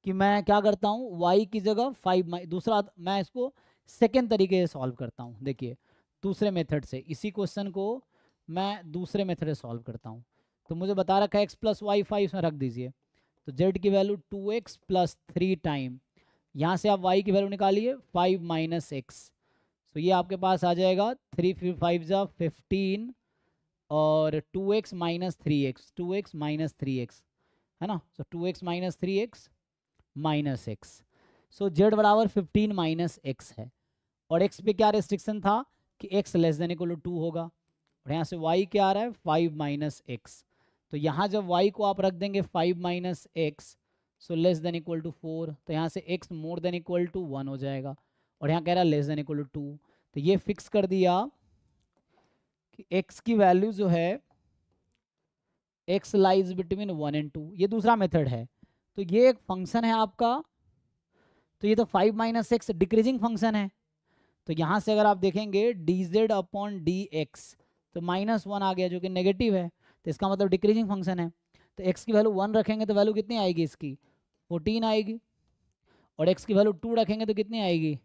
कि मैं क्या करता हूँ, y की जगह 5 दूसरा मैं इसको सेकेंड तरीके से सॉल्व करता हूँ। देखिए दूसरे मेथड से, इसी क्वेश्चन को मैं दूसरे मेथड से सॉल्व करता हूँ। तो मुझे बता रखा है x प्लस वाई 5 में रख दीजिए, तो z की वैल्यू 2x प्लस 3 टाइम, यहाँ से आप y की वैल्यू निकालिए 5 माइनस एक्स, तो ये आपके पास आ जाएगा 3 फिर 5 जा 15 और 2x minus 3x, 2x minus 3x है ना, तो 2x minus 3x minus x, so z बराबर 15 माइनस एक्स है। और x पे क्या रेस्ट्रिक्शन था कि x less than equal to 2 होगा, और यहाँ से y क्या आ रहा है 5 माइनस एक्स, तो यहाँ जब y को आप रख देंगे 5 minus x, so less than equal to 4, तो यहाँ से x more than equal to 1 हो जाएगा, और यहाँ कह रहा है लेस देन इक्वल टू 2, तो ये फिक्स कर दिया कि x की वैल्यू जो है x लाइज बिटवीन 1 एंड 2, ये दूसरा मेथड है। तो ये एक फंक्शन है आपका, तो ये तो 5 माइनस एक्स डिक्रीजिंग फंक्शन है, तो यहाँ से अगर आप देखेंगे D Z upon D x, तो -1 आ गया जो कि नेगेटिव है, तो इसका मतलब डिक्रीजिंग फंक्शन है। तो x की वैल्यू 1 रखेंगे तो वैल्यू कितनी आएगी इसकी 14 आएगी, और x की वैल्यू 2 रखेंगे तो कितनी आएगी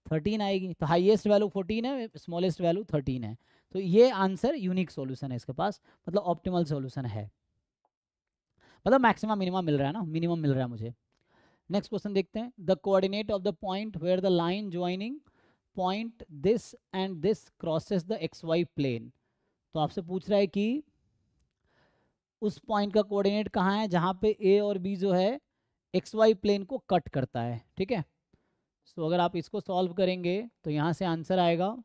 13 आएगी। तो हाईएस्ट वैल्यू 14 है, स्मॉलेस्ट वैल्यू 13 है, तो ये आंसर यूनिक सॉल्यूशन है इसके पास, मतलब ऑप्टिमल सॉल्यूशन है, मतलब मैक्सिमम मिनिमम मिल रहा है ना, मिनिमम मिल रहा है मुझे। नेक्स्ट क्वेश्चन देखते हैं, the coordinate of the point where the line joining point this and this crosses the XY plane. तो आपसे पूछ रहा है कि उस पॉइंट का कोऑर्डिनेट कहाँ है जहाँ पे A और B जो है XY प्लेन को कट करता है। ठीक है, तो अगर आप इसको सॉल्व करेंगे तो यहाँ से आंसर आएगा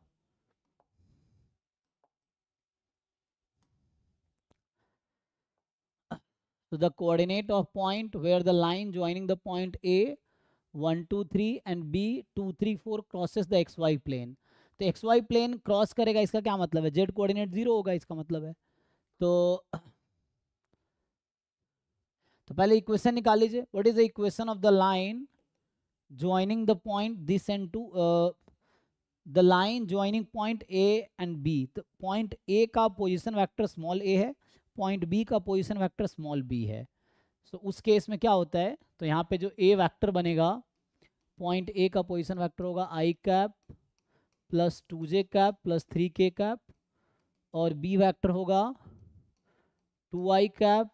तो the coordinate of point where the line joining the point A 1 2 3 and B 2 3 4 crosses the XY plane, तो एक्स वाई प्लेन क्रॉस करेगा, इसका क्या मतलब है, जेड कोऑर्डिनेट 0 होगा, इसका मतलब है। तो पहले इक्वेशन निकाल लीजिए। What is the equation of the line joining the point this and two, the line joining point A and B. तो पॉइंट ए का पोजीशन वेक्टर स्मॉल ए है, पॉइंट बी का पोजीशन वेक्टर स्मॉल बी है। So उस case में क्या होता है, तो यहाँ पे जो ए वेक्टर बनेगा, पॉइंट ए का पोजीशन वेक्टर होगा i cap plus 2j cap plus 3k cap, और बी वेक्टर होगा 2i cap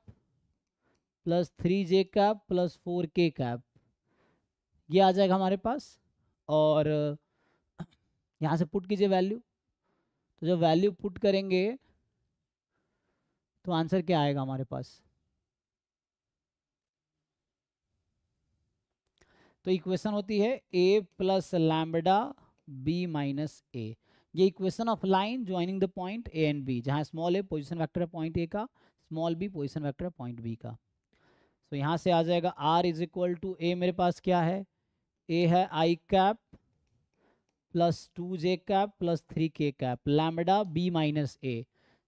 plus 3j cap plus 4k cap. ये आ जाएगा हमारे पास। और यहाँ से पुट कीजिए वैल्यू। तो जब वैल्यू पुट करेंगे तो आंसर क्या आएगा हमारे पास। तो इक्वेशन होती है a plus lambda b minus a. ये equation of line joining the point a and b, जहाँ स्मॉल a पोजीशन वेक्टर है पॉइंट a का, स्मॉल b पोजीशन वेक्टर है पॉइंट b का। तो यहाँ से आ जाएगा r is equal to a, मेरे पास क्या है, a है i cap plus 2j cap plus 3k cap, lambda b minus a.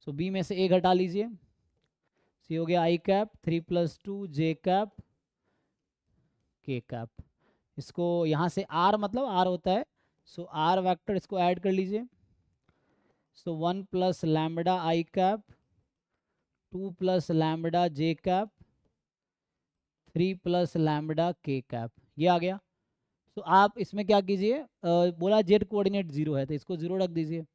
So b में से a घटा लीजिए, सी हो गया i cap 3 plus 2j cap k cap. इसको यहाँ से r मतलब r होता है, सो r वेक्टर इसको ऐड कर लीजिए। So 1 plus lambda i cap 2 plus lambda j cap 3 plus lambda k cap, ये आ गया। तो आप इसमें क्या कीजिए, बोला जेड कोऑर्डिनेट 0 है तो इसको 0 रख दीजिए।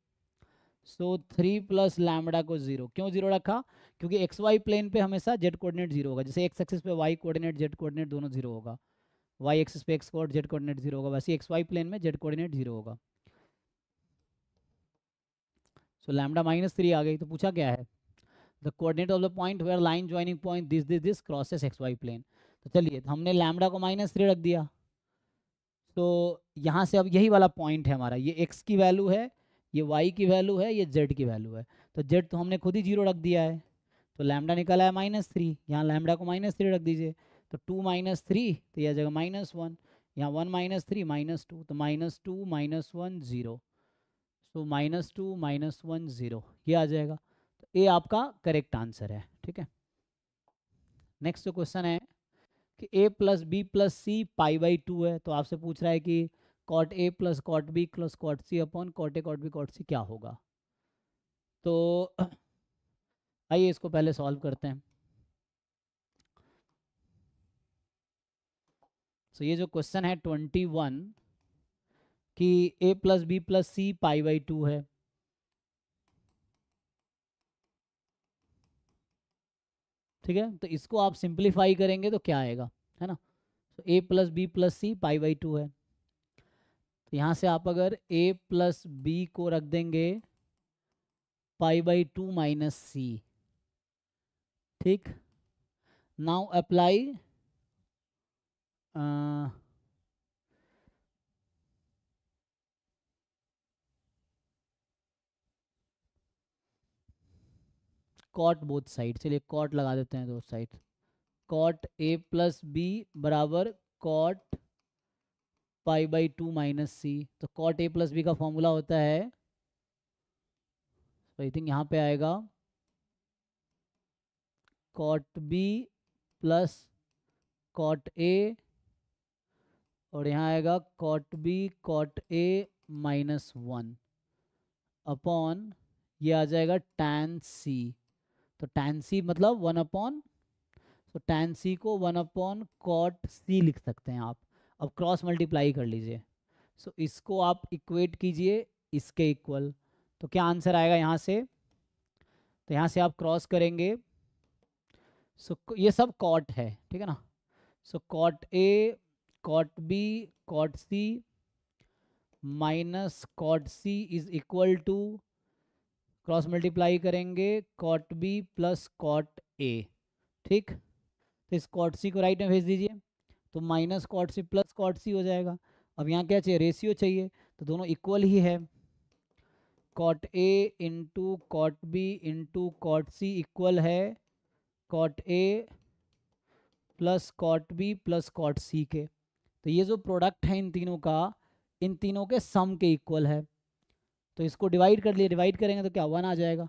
सो 3 प्लस लैम्बडा को 0, क्यों 0 रखा, क्योंकि एक्स वाई प्लेन पे हमेशा जेड कोऑर्डिनेट 0 होगा। जैसे एक्स एक्सिस पे वाई कोऑर्डिनेट जेड कोऑर्डिनेट दोनों 0 होगा, वाई एक्सिस पे एक्स कोऑर्डिनेट जेड कोऑर्डिनेट 0 होगा, वैसे एक्स वाई प्लेन में जेड कोऑर्डिनेट 0 होगा। सो लैम्बडा -3 आ गई। तो पूछा क्या है, the coordinate of the point where line joining point this crosses X Y plane. तो चलिए हमने लैम्बडा को -3 रख दिया। तो यहाँ से अब यही वाला पॉइंट है हमारा, ये x की वैल्यू है, ये y की वैल्यू है, ये z की वैल्यू है। तो z तो हमने खुद ही 0 रख दिया है, तो लैम्बडा निकला है -3, यहाँ लैम्बडा को -3 रख दीजिए। तो 2 - 3 तो यह जगह -1, यहाँ 1 - 3 -2, तो -2 -1 0। सो -2 -1 0 ये आ जाएगा। तो ये आपका करेक्ट आंसर है। ठीक है, नेक्स्ट जो क्वेश्चन है कि a plus B plus C π/2 है। तो आपसे पूछ रहा है कि cot a plus cot B plus cot C upon cot A cot B cot C क्या होगा। तो आइए इसको पहले सॉल्व करते हैं। तो ये जो क्वेश्चन है 21 कि a plus B plus C π/2 है। ठीक है, तो इसको आप सिंप्लीफाई करेंगे तो क्या आएगा, है ना। तो a plus B plus C π/2 है। तो यहाँ से आप अगर a प्लस बी को रख देंगे π/2 माइनस सी। ठीक, now apply cot both side, चलिए कॉट लगा देते हैं दो side. Cot a plus B बराबर कॉट π/2 माइनस सी। तो कॉट a प्लस बी का फॉर्मूला होता है, तो आई थिंक यहाँ पे आएगा cot B plus cot A, और यहाँ आएगा cot B cot A -1 upon ये आ जाएगा tan सी। तो tan सी मतलब 1 अपॉन, तो tan सी को 1 अपॉन कॉट सी लिख सकते हैं आप। अब क्रॉस मल्टीप्लाई कर लीजिए, सो इसको आप इक्वेट कीजिए इसके इक्वल। तो क्या आंसर आएगा यहाँ से, तो यहाँ से आप क्रॉस करेंगे, सो ये सब कॉट है, ठीक है ना। So cot A cot B cot C minus cot C is equal to, cross multiply करेंगे cot B plus cot A. ठीक, तो इस कॉट सी को राइट में भेज दीजिए, तो minus cot C plus cot C हो जाएगा। अब यहाँ क्या चाहिए, रेशियो चाहिए, तो दोनों इक्वल ही है। Cot A into cot B into cot C equal है cot A plus cot B plus cot C के। तो ये जो प्रोडक्ट है इन तीनों का, इन तीनों के सम के इक्वल है। तो इसको डिवाइड कर लिए, डिवाइड करेंगे तो क्या 1 आ जाएगा,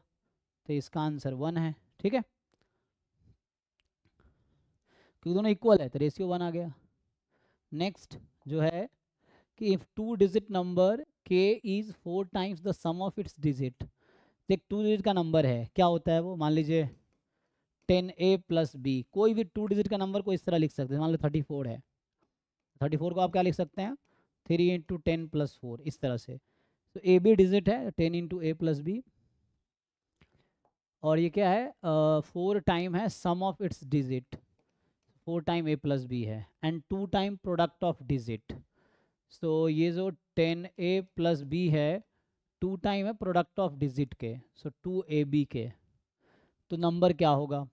तो इसका आंसर 1 है। ठीक है, क्योंकि दोनों इक्वल है तो रेशियो 1 आ गया। नेक्स्ट जो है कि if 2 digit number k is 4 times the sum of its digit. एक 2 डिजिट का नंबर है, क्या होता है वो, मान लीजिए 10a प्लस b, कोई भी 2 डिजिट का नंबर को इस तरह लिख सकते हैं, मान लो 34 है, 34 को आप क्या लिख सकते हैं, 3 इंटू 10 प्लस 4, इस तरह से। तो ए बी डिजिट है, 10 इंटू ए प्लस बी, और ये क्या है, 4 टाइम है sum of its digit, 4 time a plus b है, and 2 time product of digit. So ये जो 10a प्लस बी है 2 टाइम है प्रोडक्ट ऑफ डिजिट के, सो 2ab के, तो नंबर क्या होगा,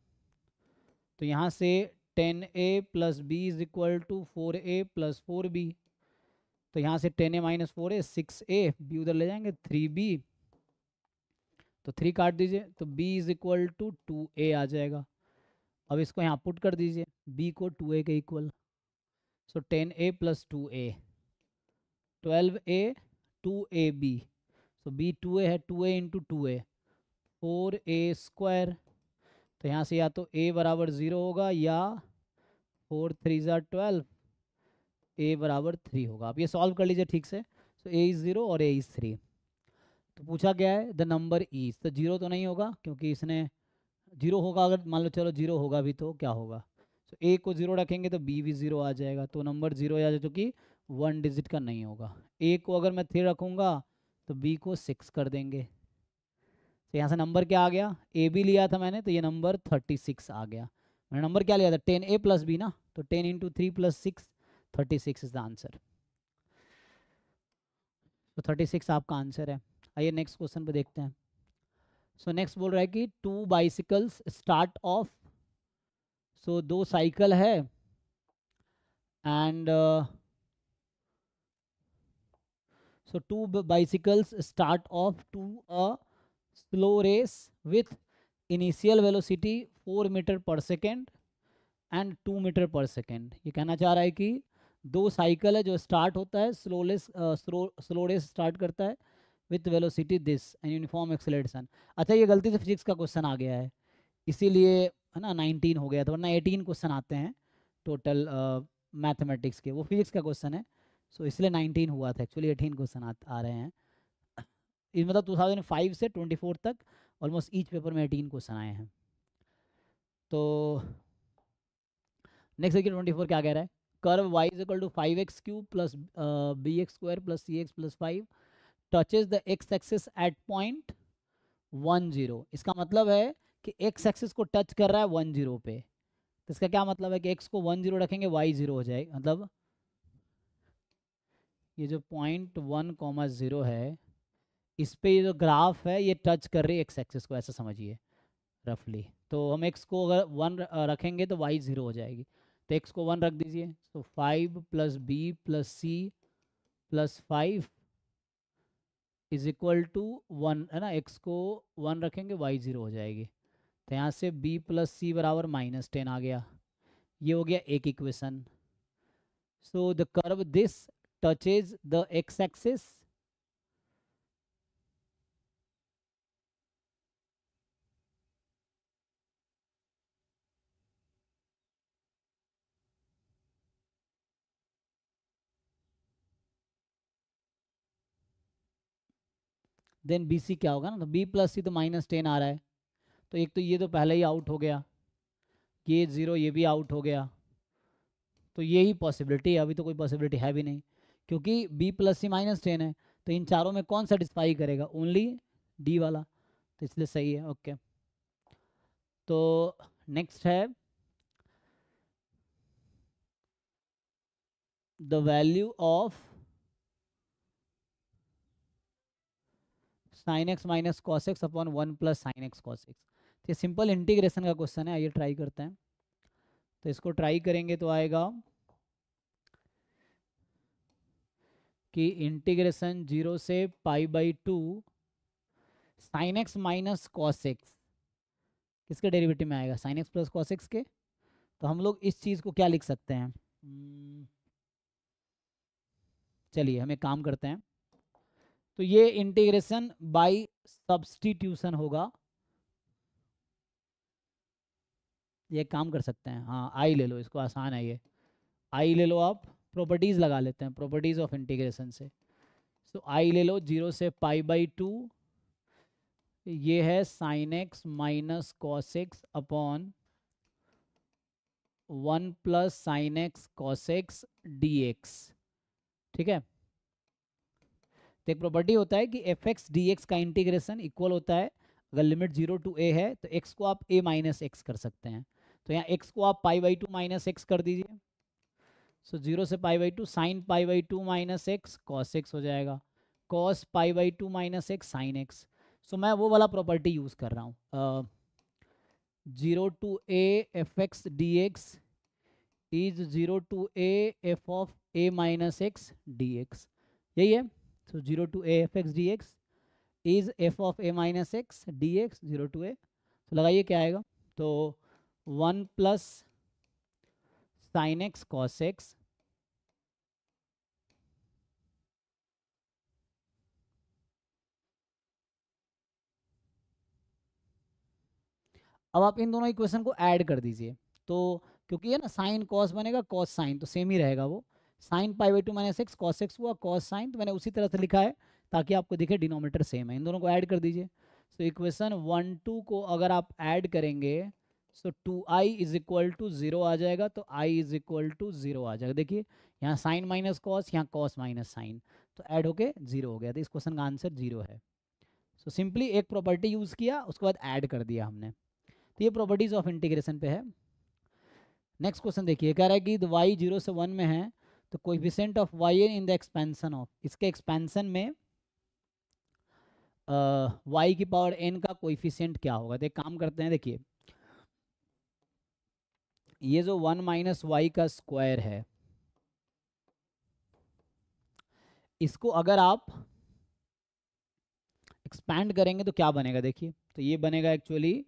तो यहाँ से 10a plus b is equal to 4a plus 4b, तो यहाँ से 10a minus 4a 6a, b उधर ले जाएंगे 3b, तो 3 काट दीजिए, तो b is equal to 2a आ जाएगा। अब इसको यहाँ पुट कर दीजिए, b को 2a के इक्वल, सो 10a plus 2a 12a 2ab, सो b 2a है, 2a into 2a 4a square, तो यहाँ से या तो a बराबर 0 होगा या 4 3 ज़ा 12, a बराबर 3 होगा। आप ये सॉल्व कर लीजिए ठीक से, सो a इज़ 0 और a इज़ 3। तो पूछा गया है द नंबर इज, तो 0 तो नहीं होगा क्योंकि इसने 0 होगा, अगर मान लो चलो 0 होगा भी तो क्या होगा, तो a को 0 रखेंगे तो b भी 0 आ जाएगा, तो नंबर 0 आ जाएगा जो कि 1 डिजिट का नहीं होगा। a को अगर मैं 3 रखूँगा तो b को 6 कर देंगे, तो यहाँ से नंबर क्या आ गया, ए बी लिया था मैंने, तो ये नंबर 36 आ गया। मैंने नंबर क्या लिया था 10a प्लस बी ना, तो 10 into 3 plus 6 36 is the answer. तो 36 आपका आंसर है। आइए नेक्स्ट क्वेश्चन पे देखते हैं। सो नेक्स्ट बोल रहा है कि 2 bicycles start of, so 2 cycle है and so 2 bicycles start off to a slow race with initial velocity 4 metre पर सेकेंड एंड 2 मीटर पर सेकेंड। ये कहना चाह रहा है कि 2 साइकिल है जो स्टार्ट होता है स्लो रेस स्टार्ट करता है with velocity this and uniform acceleration. अच्छा ये गलती से फिजिक्स का क्वेश्चन आ गया है, इसीलिए है ना 19 हो गया था, वरना 18 क्वेश्चन आते हैं टोटल मैथमेटिक्स के, वो फिजिक्स का क्वेश्चन है, सो इसलिए 19 हुआ था, एक्चुअली 18 क्वेश्चन आ रहे हैं। इस मतलब 2005 से 24 तक ऑलमोस्ट ईच पेपर में 18 क्वेश्चन आए हैं। तो नेक्स्ट देखिए 24 क्या कह रहा है, curve y is equal to 5x cube plus bx square plus cx plus 5 touches the x axis at point 10। इसका मतलब है कि x एक्सिस को टच कर रहा है 10 पे, तो इसका क्या मतलब है कि x को 10 रखेंगे y 0 हो जाएगा, मतलब ये जो पॉइंट 1,0 है इस पे ये जो ग्राफ है ये टच कर रही है एक्स एक्सिस को, ऐसा समझिए रफली। तो हम x को अगर 1 रखेंगे तो y 0 हो जाएगी, तो x को 1 रख दीजिए, तो 5 plus B plus c plus 5 is equal to 1 है ना, x को 1 रखेंगे y 0 हो जाएगी, तो यहाँ से b प्लस सी बराबर -10 आ गया। ये हो गया एक equation. So the curve this touches the x axis then b c क्या होगा ना, तो b प्लस सी तो -10 आ रहा है, तो एक तो ये तो पहले ही आउट हो गया, ये 0 ये भी आउट हो गया, तो यही पॉसिबिलिटी है, अभी तो कोई पॉसिबिलिटी है भी नहीं क्योंकि b प्लस सी -10 है, तो इन चारों में कौन सेटिस्फाई करेगा, ओनली डी वाला, तो इसलिए सही है। ओके, तो नेक्स्ट है the value of sine x minus cos x upon 1 plus sine x cos x. तो ये सिंपल इंटीग्रेशन का क्वेश्चन है, आइए ट्राई करते हैं। तो इसको ट्राई करेंगे तो आएगा कि इंटीग्रेशन 0 से π/2 sine x minus cos x किसके डेरिवेटिव में आएगा, sine x plus cos x के। तो हम लोग इस चीज़ को क्या लिख सकते हैं, चलिए हम एक काम करते हैं, तो ये इंटीग्रेशन बाय सब्स्टिट्यूशन होगा। ये काम कर सकते हैं, हाँ आई ले लो, इसको आसान है ये, आई ले लो आप। प्रॉपर्टीज़ लगा लेते हैं, प्रॉपर्टीज़ ऑफ इंटीग्रेशन से। सो आई ले लो 0 से π/2, ये है sign x minus cos x upon 1 plus sine x cos x dx। ठीक है, तो एक प्रॉपर्टी होता है कि एफ एक्स डी एक्स का इंटीग्रेशन इक्वल होता है, अगर लिमिट 0 to a है तो x को आप a माइनस एक्स कर सकते हैं। तो यहाँ x को आप π/2 माइनस एक्स कर दीजिए। सो 0 से π/2 sine π/2 minus x cos x हो जाएगा, cos π/2 minus x sine x. So मैं वो वाला प्रॉपर्टी यूज़ कर रहा हूँ, 0 to a F x d x is 0 to a F of a minus x d x, यही है। सो 0 to a F x d x is F of a minus x d x 0 to a। तो लगाइए क्या आएगा, तो 1 plus sine x cos x अब आप इन दोनों इक्वेशन को ऐड कर दीजिए। तो क्योंकि है ना साइन कॉस बनेगा कॉस साइन तो सेम ही रहेगा वो, sine π/2 minus x cos x हुआ कॉस साइन, तो मैंने उसी तरह से लिखा है ताकि आपको दिखे डिनोमीटर सेम है। इन दोनों को ऐड कर दीजिए। तो इक्वेशन 1 2 को अगर आप ऐड करेंगे तो 2i इज इक्वल टू 0 आ जाएगा, तो i इज इक्वल टू 0 आ जाएगा। देखिए यहाँ साइन माइनस कॉस, यहाँ कॉस माइनस साइन, तो ऐड होके 0 हो गया, तो इस क्वेश्चन का आंसर 0 है। सो सिंपली एक प्रॉपर्टी यूज़ किया, उसके बाद ऐड कर दिया हमने। तो ये प्रॉपर्टीज ऑफ इंटीग्रेशन पे है। नेक्स्ट क्वेश्चन देखिए, कह रहा है कि y 0 से 1 में है तो coefficient of yn in the expansion of, इसके एक्सपेंशन में y की पावर n का कोएफिशिएंट क्या होगा। तो एक काम करते हैं, देखिए ये जो 1 माइनस वाई का स्क्वायर है, इसको अगर आप एक्सपैंड करेंगे तो क्या बनेगा, देखिए तो ये बनेगा एक्चुअली,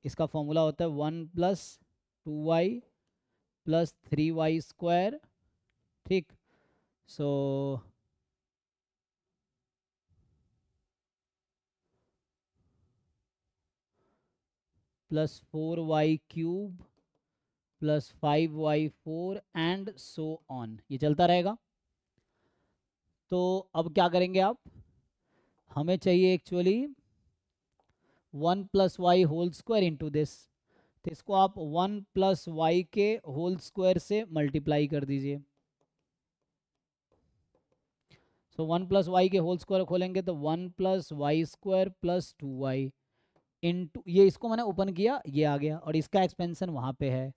इसका फॉर्मूला होता है 1 plus 2y plus 3y square. ठीक, so plus 4y cube plus 5y4 and so on, ये चलता रहेगा। तो अब क्या करेंगे आप, हमें चाहिए actually 1 plus y whole square into this, तो इसको आप 1 प्लस वाई के होल स्क्वायर से मल्टीप्लाई कर दीजिए। सो 1 प्लस वाई के होल स्क्वायर खोलेंगे तो 1 plus y square plus 2y into, ये इसको मैंने ओपन किया ये आ गया, और इसका एक्सपेंशन वहाँ पे है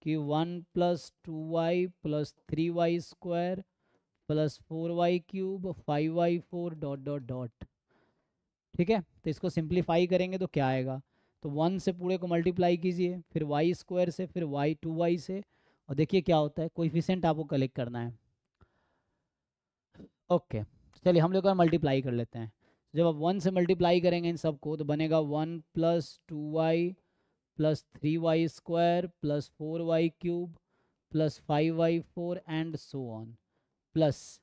कि 1 plus 2y plus 3y square plus 4y cube 5y4 dot dot dot. ठीक है, तो इसको सिंप्लीफाई करेंगे तो क्या आएगा, तो 1 से पूरे को मल्टीप्लाई कीजिए, फिर वाई स्क्वायर से, फिर वाई 2y से, और देखिए क्या होता है, कोएफिशिएंट आपको कलेक्ट करना है। ओके, चलिए हम लोग मल्टीप्लाई कर लेते हैं। जब आप 1 से मल्टीप्लाई करेंगे इन सबको तो बनेगा 1 plus 2y plus 3y square plus 4y cube plus 5y4 and so on, plus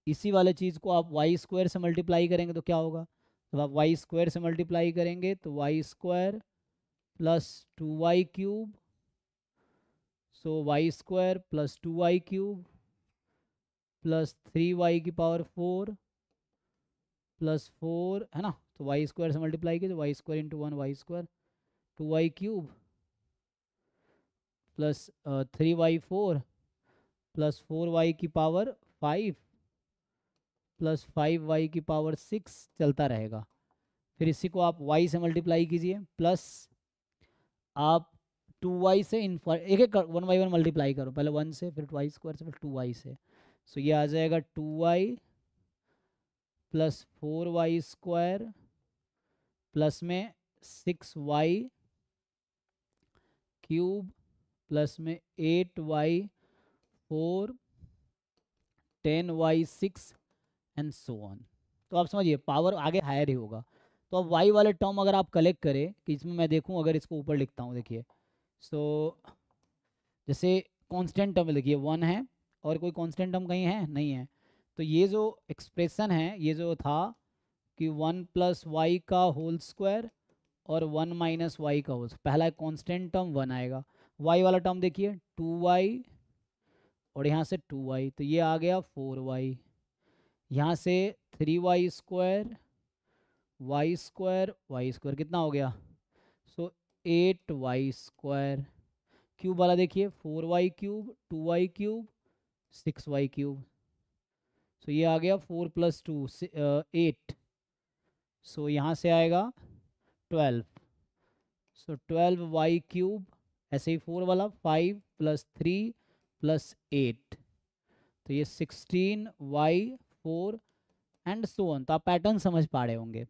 इसी वाले चीज़ को आप वाई स्क्वायर से मल्टीप्लाई करेंगे तो क्या होगा, जब आप वाई स्क्वायर से मल्टीप्लाई करेंगे तो y square plus 2y cube, so y square plus 2y cube plus 3y की पावर 4 प्लस 4 है ना, तो वाई स्क्वायर से मल्टीप्लाई किया तो y square into 1 y square 2y cube plus 3y4 plus 4y की पावर 5 प्लस 5y की power 6 चलता रहेगा। फिर इसी को आप y से मल्टीप्लाई कीजिए, प्लस आप 2y से एक एक 1/1 मल्टीप्लाई करो, पहले 1 से फिर y स्क्वायर से फिर 2y से, सो ये आ जाएगा 2y plus 4y square plus में 6y क्यूब प्लस में 8y4 10y6 and so on. तो आप समझिए पावर आगे हायर ही होगा। तो अब y वाले टर्म अगर आप कलेक्ट करें कि इसमें मैं देखूं, अगर इसको ऊपर लिखता हूं, देखिए सो जैसे कांस्टेंट टर्म लिखिए 1 है और कोई कांस्टेंट टर्म कहीं है नहीं है, तो ये जो एक्सप्रेशन है, ये जो था कि 1 + y का होल स्क्वायर और 1 - y का होल, पहला कांस्टेंट टर्म 1 आएगा, y वाला टर्म देखिए 2y और यहाँ से 2y, तो ये आ गया 4y, यहाँ से 3y² y² कितना हो गया, सो 8y², क्यूब वाला देखिए 4y³ 2y³, 6y³, सो ये आ गया 4 + 2 8, सो यहाँ से आएगा 12, सो 12y³, ऐसे ही 4 वाला 5 + 3 + 8, तो ये 16y4 एंड सो ऑन। तो आप पैटर्न समझ पा रहे होंगे,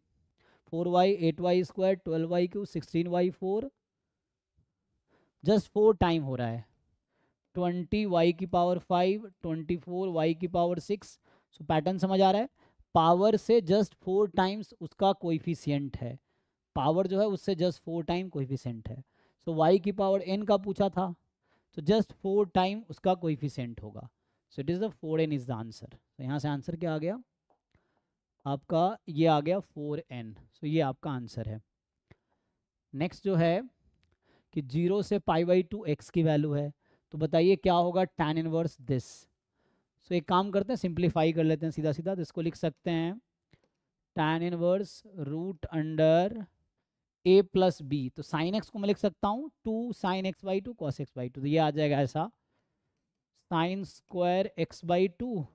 4y 8y², 12y³, 16y4, just 4 time हो रहा है, 20y⁵, 24y⁶, सो पैटर्न समझ आ रहा है। पावर से जस्ट 4 टाइम्स उसका कोएफिशिएंट है, पावर जो है उससे जस्ट 4 टाइम कोएफिशिएंट है, सो y⁴n का पूछा था, तो जस्ट 4 टाइम उसका कोएफिशिएंट होगा, so it is the 4n is the answer. तो यहाँ से आंसर क्या आ गया आपका, ये आ गया 4n, सो ये आपका आंसर है। नेक्स्ट जो है कि 0 से π/2 x की वैल्यू है, तो बताइए क्या होगा tan इनवर्स दिस। सो एक काम करते हैं, सिंप्लीफाई कर लेते हैं सीधा सीधा, तो इसको लिख सकते हैं tan inverse √under a + b, तो sin x को मैं लिख सकता हूँ 2 sin x/2 cos x/2, तो ये आ जाएगा ऐसा sin² x/2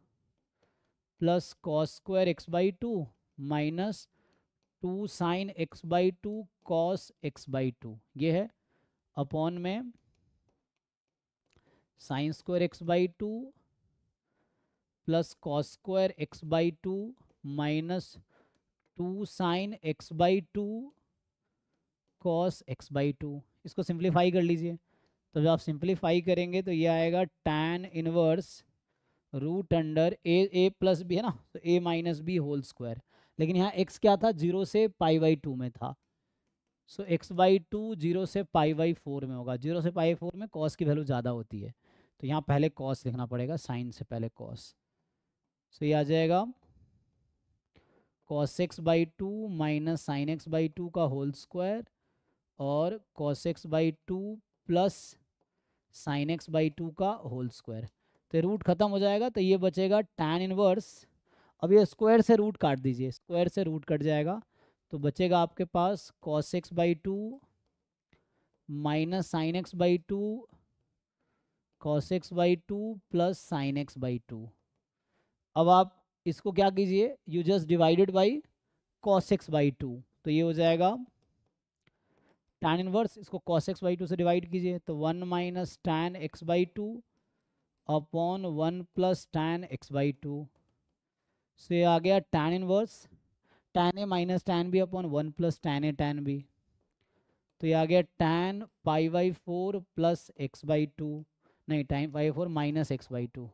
+ cos² x/2 minus 2 sin x/2 cos x/2, ये है अपॉन में sin² x/2 + cos² x/2 minus 2 sin x/2 cos x/2, इसको सिंप्लीफाई कर लीजिए, तो जब आप सिंप्लीफाई करेंगे तो ये आएगा tan inverse √under a + b है ना, तो a - b होल स्क्वायर, लेकिन यहाँ x क्या था 0 से π/2 में था, सो x/2 0 से π/4 में होगा, 0 से π/4 में cos की वैल्यू ज़्यादा होती है, तो यहाँ पहले cos लिखना पड़ेगा, साइन से पहले cos, सो ये आ जाएगा cos x/2 minus sin x/2 का होल स्क्वायर और cos x/2 plus sin x/2 का होल स्क्वायर, तो रूट खत्म हो जाएगा, तो ये बचेगा tan इनवर्स, अब ये स्क्वायर से रूट काट दीजिए, स्क्वायर से रूट कट जाएगा, तो बचेगा आपके पास cos x/2 minus sin x/2 cos x/2 plus sin x/2। अब आप इसको क्या कीजिए, you just divided by cos x/2, तो ये हो जाएगा tan इनवर्स, इसको cos x/2 से डिवाइड कीजिए, तो 1 - tan x/2 upon 1 + tan x/2, सो ये आ गया tan inverse tan a - tan b upon 1 + tan a tan b, तो ये आ गया tan π/4 प्लस x/2, नहीं tan π/4 minus x/2,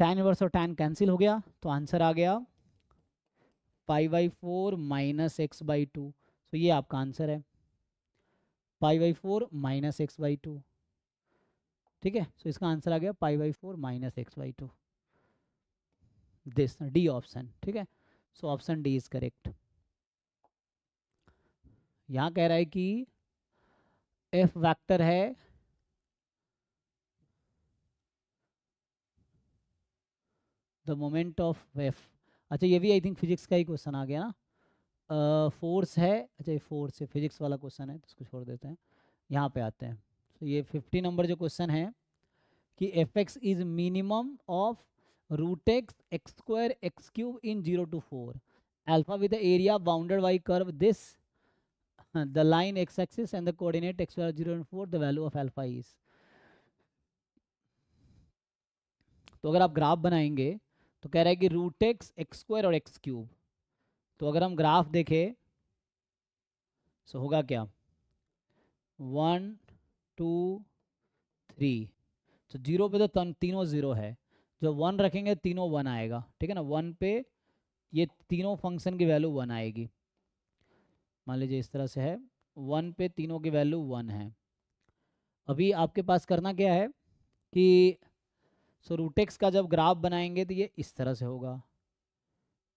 tan inverse और tan कैंसिल हो गया, तो आंसर आ गया π/4 माइनस x/2, तो ये आपका आंसर है π/4 माइनस x/2, ठीक है, सो इसका आंसर आ गया π/4 minus x/2, this D option, ठीक है, so option D is correct. यहाँ कह रहा है कि एफ वेक्टर है द मोमेंट ऑफ एफ, अच्छा ये भी आई थिंक फिजिक्स का ही क्वेश्चन आ गया ना, फोर्स है, अच्छा ये फोर्स है, फिजिक्स वाला क्वेश्चन है तो इसको छोड़ देते हैं, यहाँ पे आते हैं, तो ये 50 नंबर जो क्वेश्चन है कि F x is minimum of √x x² x³ in 0 to 4 alpha with the area bounded by curve this the line x-axis and the coordinate x, y, 0 and 4 the value of alpha is। तो अगर आप graph बनाएंगे तो कह रहा है कि √x x² और x³, तो अगर हम ग्राफ देखें तो होगा क्या 1 2 3, तो 0 पे तो तीनों 0 है, जब 1 रखेंगे तीनों 1 आएगा, ठीक है ना, 1 पे ये तीनों फंक्शन की वैल्यू 1 आएगी, मान लीजिए इस तरह से है, 1 पे तीनों की वैल्यू 1 है। अभी आपके पास करना क्या है कि सो रूट एक्स का जब ग्राफ बनाएंगे तो ये इस तरह से होगा।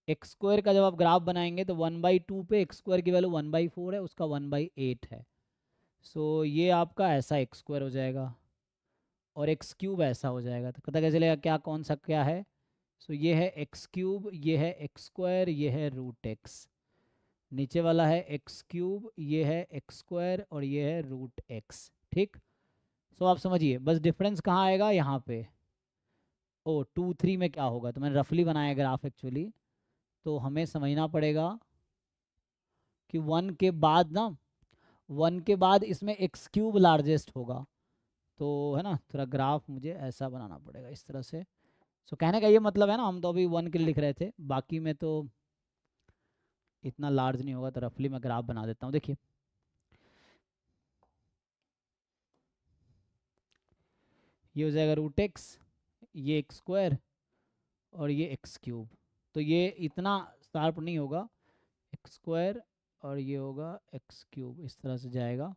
एक्स स्क्वायर का जब आप ग्राफ बनाएंगे तो 1/2 पे एक्स स्क्वायर की वैल्यू 1/4 है, उसका 1/8 है। सो ये आपका ऐसा एक्स स्क्वायर हो जाएगा और एक्स क्यूब ऐसा हो जाएगा। तो पता कैसे चलेगा क्या कौन सा क्या है? सो ये है एक्स क्यूब, ये है एक्स स्क्वायर, ये है रूट एक्स। नीचे वाला है एक्स क्यूब, ये है एक्स स्क्वायर और ये है रूट एक्स। ठीक। सो आप समझिए बस डिफरेंस कहाँ आएगा, यहाँ पे। ओ 2 3 में क्या होगा, तो मैंने रफली बनाया ग्राफ एक्चुअली। तो हमें समझना पड़ेगा कि 1 के बाद ना, 1 के बाद इसमें एक्स क्यूब लार्जेस्ट होगा। तो है ना, थोड़ा ग्राफ मुझे ऐसा बनाना पड़ेगा इस तरह से। सो कहने का ये मतलब है ना, हम तो अभी 1 के लिए लिख रहे थे, बाकी में तो इतना लार्ज नहीं होगा। तो रफली मैं ग्राफ बना देता हूँ, देखिए। ये हो जाएगा रूट एक्स, ये एक्स स्क्वायर और ये एक्स क्यूब। तो ये इतना शार्प नहीं होगा, एक्स स्क्वायर और ये होगा एक्स क्यूब, इस तरह से जाएगा।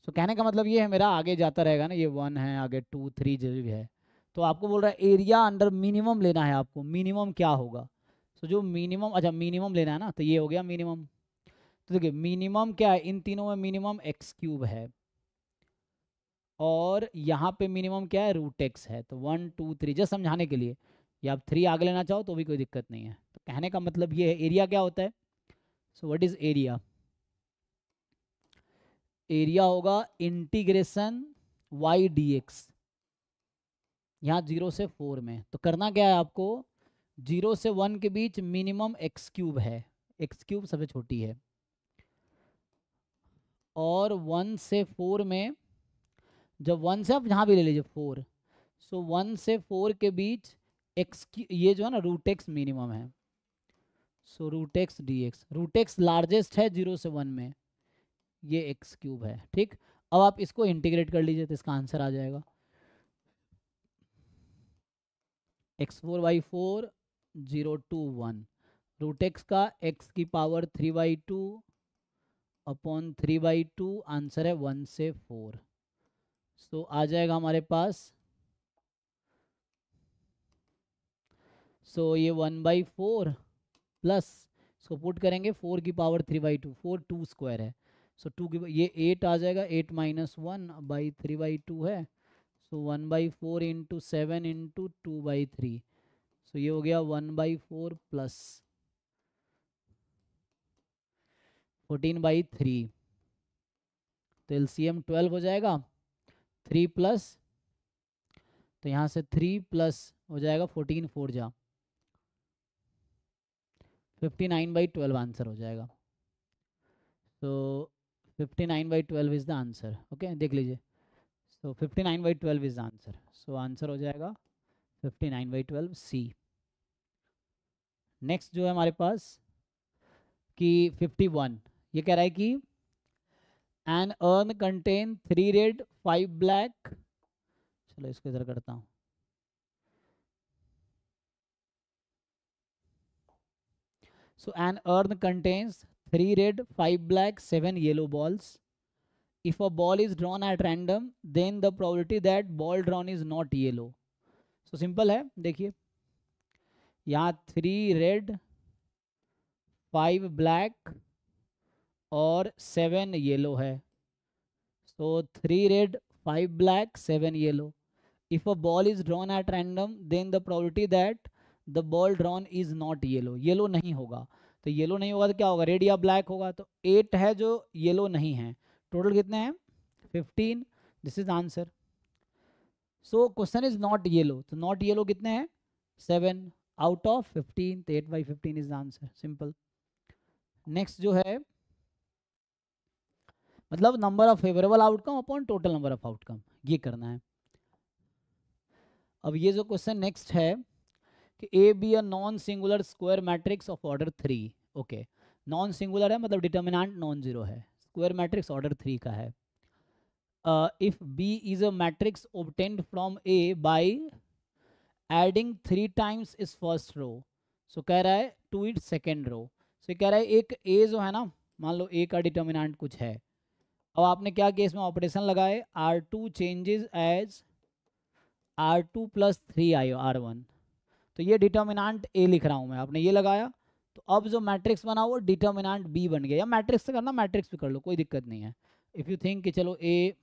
सो कहने का मतलब ये है मेरा आगे जाता रहेगा ना, ये 1 है, आगे 2 3 जो भी है। तो आपको बोल रहा है एरिया अंडर मिनिमम लेना है आपको। मिनिमम क्या होगा? सो जो मिनिमम, अच्छा मिनिमम लेना है ना, तो ये हो गया मिनिमम। तो देखिए मिनिमम क्या है, इन तीनों में मिनिमम एक्स क्यूब है और यहाँ पे मिनिमम क्या है, रूट एक्स है। तो 1 2 3 जस्ट समझाने के लिए, या आप 3 आगे लेना चाहो तो भी कोई दिक्कत नहीं है। तो कहने का मतलब ये है एरिया क्या होता है। So what is area? Area होगा इंटीग्रेशन वाई डी एक्स, यहाँ 0 से 4 में। तो करना क्या है आपको, 0 से 1 के बीच मिनिमम एक्स क्यूब है, एक्स क्यूब सबसे छोटी है, और 1 से 4 में, जब 1 से आप यहाँ भी ले लीजिए 4, सो 1 से 4 के बीच एक्स, ये जो है ना रूट एक्स मिनिमम है। So root x d x, root x largest है 0 से 1 में, ये एक्स क्यूब है। ठीक। अब आप इसको इंटीग्रेट कर लीजिए तो इसका आंसर आ जाएगा x4/4 0 to 1, रूट एक्स का x की पावर 3/2 अपॉन 3/2, आंसर है 1 से 4। सो आ जाएगा हमारे पास, सो ये 1/4 प्लस, इसको पुट करेंगे 4 की पावर 3/2, 4 2 स्क्वायर है। सो 2 की ये 8 आ जाएगा, 8 - 1/3/2 है। सो 1/4 इंटू 7 इंटू 2/3। सो ये हो गया 1/4 प्लस 14/3। तो एलसीएम 12 हो जाएगा, 3 प्लस, तो यहाँ से 3 प्लस हो जाएगा 14 4 जा 59/12 आंसर हो जाएगा। तो 59/12 इज द आंसर। ओके देख लीजिए। सो 59/12 is the answer. So answer हो जाएगा 59/12 सी। नेक्स्ट जो है हमारे पास कि 51, ये कह रहा है कि an urn contain 3 red 5 black, चलो इसको इधर करता हूँ। So an urn contains 3 red, 5 black, 7 yellow balls. If a ball is drawn at random, then the probability that ball drawn is not yellow. So simple है, देखिए यहाँ 3 red 5 black और 7 yellow है। So 3 red 5 black 7 yellow. If a ball is drawn at random, then the probability that the ball drawn is not yellow. Yellow नहीं होगा, तो yellow नहीं होगा तो क्या होगा, रेड या ब्लैक होगा। तो 8 है जो येलो नहीं है। टोटल कितने हैं, 15। This is answer. So question is not yellow, तो नॉट येलो कितने हैं, 7 आउट ऑफ 15। तो 8/15 is the answer, simple. Next जो है, मतलब number of favourable outcome upon total number of outcome, ये करना है। अब ये जो क्वेश्चन नेक्स्ट है कि A be a non singular square matrix of order 3। Okay, non singular है मतलब डिटर्मिनेंट नॉन जीरो है, स्क्वायर मैट्रिक्स ऑर्डर 3 का है। If B is a matrix obtained from A by adding 3 times this first row, so कह रहा है to it second row. So कह रहा है एक ए जो है ना, मान लो ए का डिटर्मिनेंट कुछ है, अब आपने क्या किया, इसमें ऑपरेशन लगाए, R2 changes as R2 plus 3 R1, तो ये डिटर्मिनांट ए लिख रहा हूँ मैं, आपने ये लगाया, तो अब जो मैट्रिक्स बना वो डिटर्मिनांट बी बन गया, या मैट्रिक्स से करना मैट्रिक्स भी कर लो, कोई दिक्कत नहीं है। इफ़ यू थिंक कि चलो ए,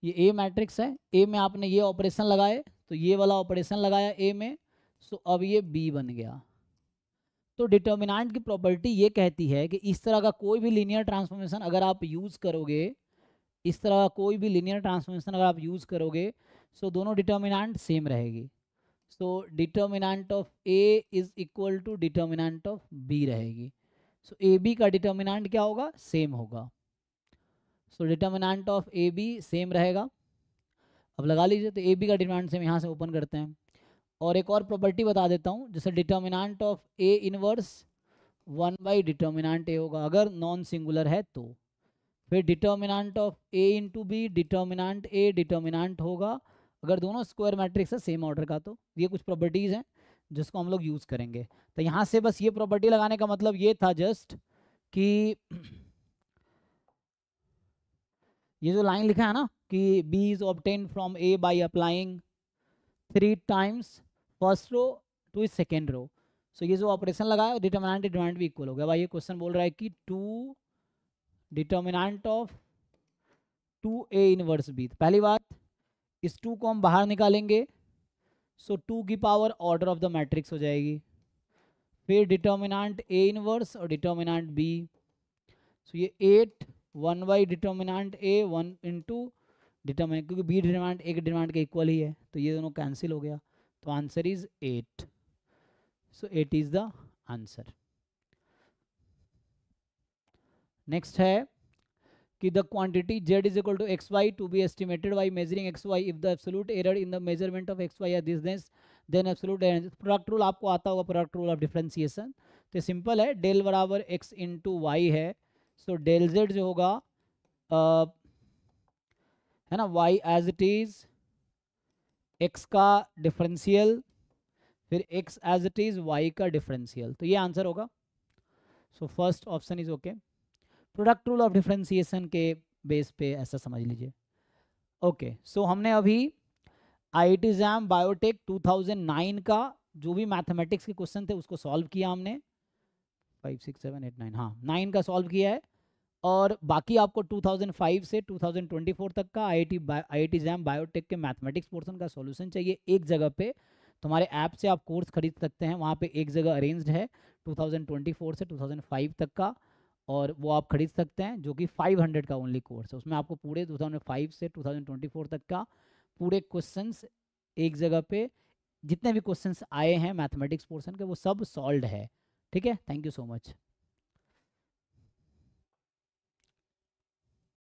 ये ए मैट्रिक्स है, ए में आपने ये ऑपरेशन लगाए, तो ये वाला ऑपरेशन लगाया ए में, सो अब ये बी बन गया। तो डिटर्मिनेंट की प्रॉपर्टी ये कहती है कि इस तरह का कोई भी लीनियर ट्रांसफॉर्मेशन अगर आप यूज़ करोगे, इस तरह का कोई भी लीनियर ट्रांसफॉर्मेशन अगर आप यूज़ करोगे, सो दोनों डिटर्मिनेंट सेम रहेगी। So determinant of A is equal to determinant of B रहेगी। सो ए बी का डिटर्मिनेंट क्या होगा, सेम होगा। So determinant of A B same रहेगा। अब लगा लीजिए, तो ए बी का डिटर्मिनेंट सेम यहाँ से ओपन करते हैं। और एक और प्रॉपर्टी बता देता हूँ, जैसे determinant of A inverse 1 by determinant A होगा अगर नॉन सिंगुलर है तो। फिर determinant of A into B, determinant A determinant होगा अगर दोनों स्क्वायर मैट्रिक्स है सेम ऑर्डर का। तो ये कुछ प्रॉपर्टीज़ हैं जिसको हम लोग यूज़ करेंगे। तो यहाँ से बस ये प्रॉपर्टी लगाने का मतलब ये था जस्ट कि ये जो लाइन लिखा है ना कि B is obtain from A by applying 3 times first row to is second row, so ये जो ऑपरेशन लगाया डिटर्मिनेंट डिटर्मिनेंट भी इक्वल हो गया। भाई ये क्वेश्चन बोल रहा है कि 2 determinant of 2a inverse B. पहली बात, इस 2 को हम बाहर निकालेंगे, सो 2 की power order of the matrix हो जाएगी। फिर डिटर्मिनेंट a इनवर्स और डिटर्मिनेंट b, सो ये 8 1 by determinant a 1 into determinant, क्योंकि b डिटर्मिनेंट a के डिटर्मिनेंट के इक्वल ही है, तो ये दोनों कैंसिल हो गया, तो answer is 8। So 8 is the answer. Next है कि the quantity z is equal to x y to be estimated by measuring x Y if the absolute error in the measurement of x y are this then absolute error. Product rule आपको आता होगा, product rule of differentiation. तो simple है, del बराबर x इंटू y है, सो del z जो होगा है ना y as it is x का डिफरेंशियल, फिर x as it is y का डिफरेंशियल, तो ये आंसर होगा। So first option is okay. Product rule of differentiation के बेस पे ऐसा समझ लीजिए। ओके, सो हमने अभी IIT एग्जाम बायोटेक 2009 का जो भी मैथमेटिक्स के क्वेश्चन थे उसको सॉल्व किया हमने, 5 6 7 8 9, हाँ 9 का सॉल्व किया है। और बाकी आपको 2005 से 2024 तक का IIT एग्जाम बायोटेक के मैथमेटिक्स पोर्शन का सॉल्यूशन चाहिए एक जगह पे। तुम्हारे ऐप से आप कोर्स खरीद सकते हैं, वहाँ पे एक जगह अरेंज्ड है 2024 से 2005 तक का, और वो आप खरीद सकते हैं, जो कि 500 का ओनली कोर्स है। उसमें आपको पूरे 2005 से 2024 तक का पूरे क्वेश्चंस एक जगह पे, जितने भी क्वेश्चंस आए हैं मैथमेटिक्स पोर्शन के वो सब सॉल्व है। ठीक है, थैंक यू सो मच।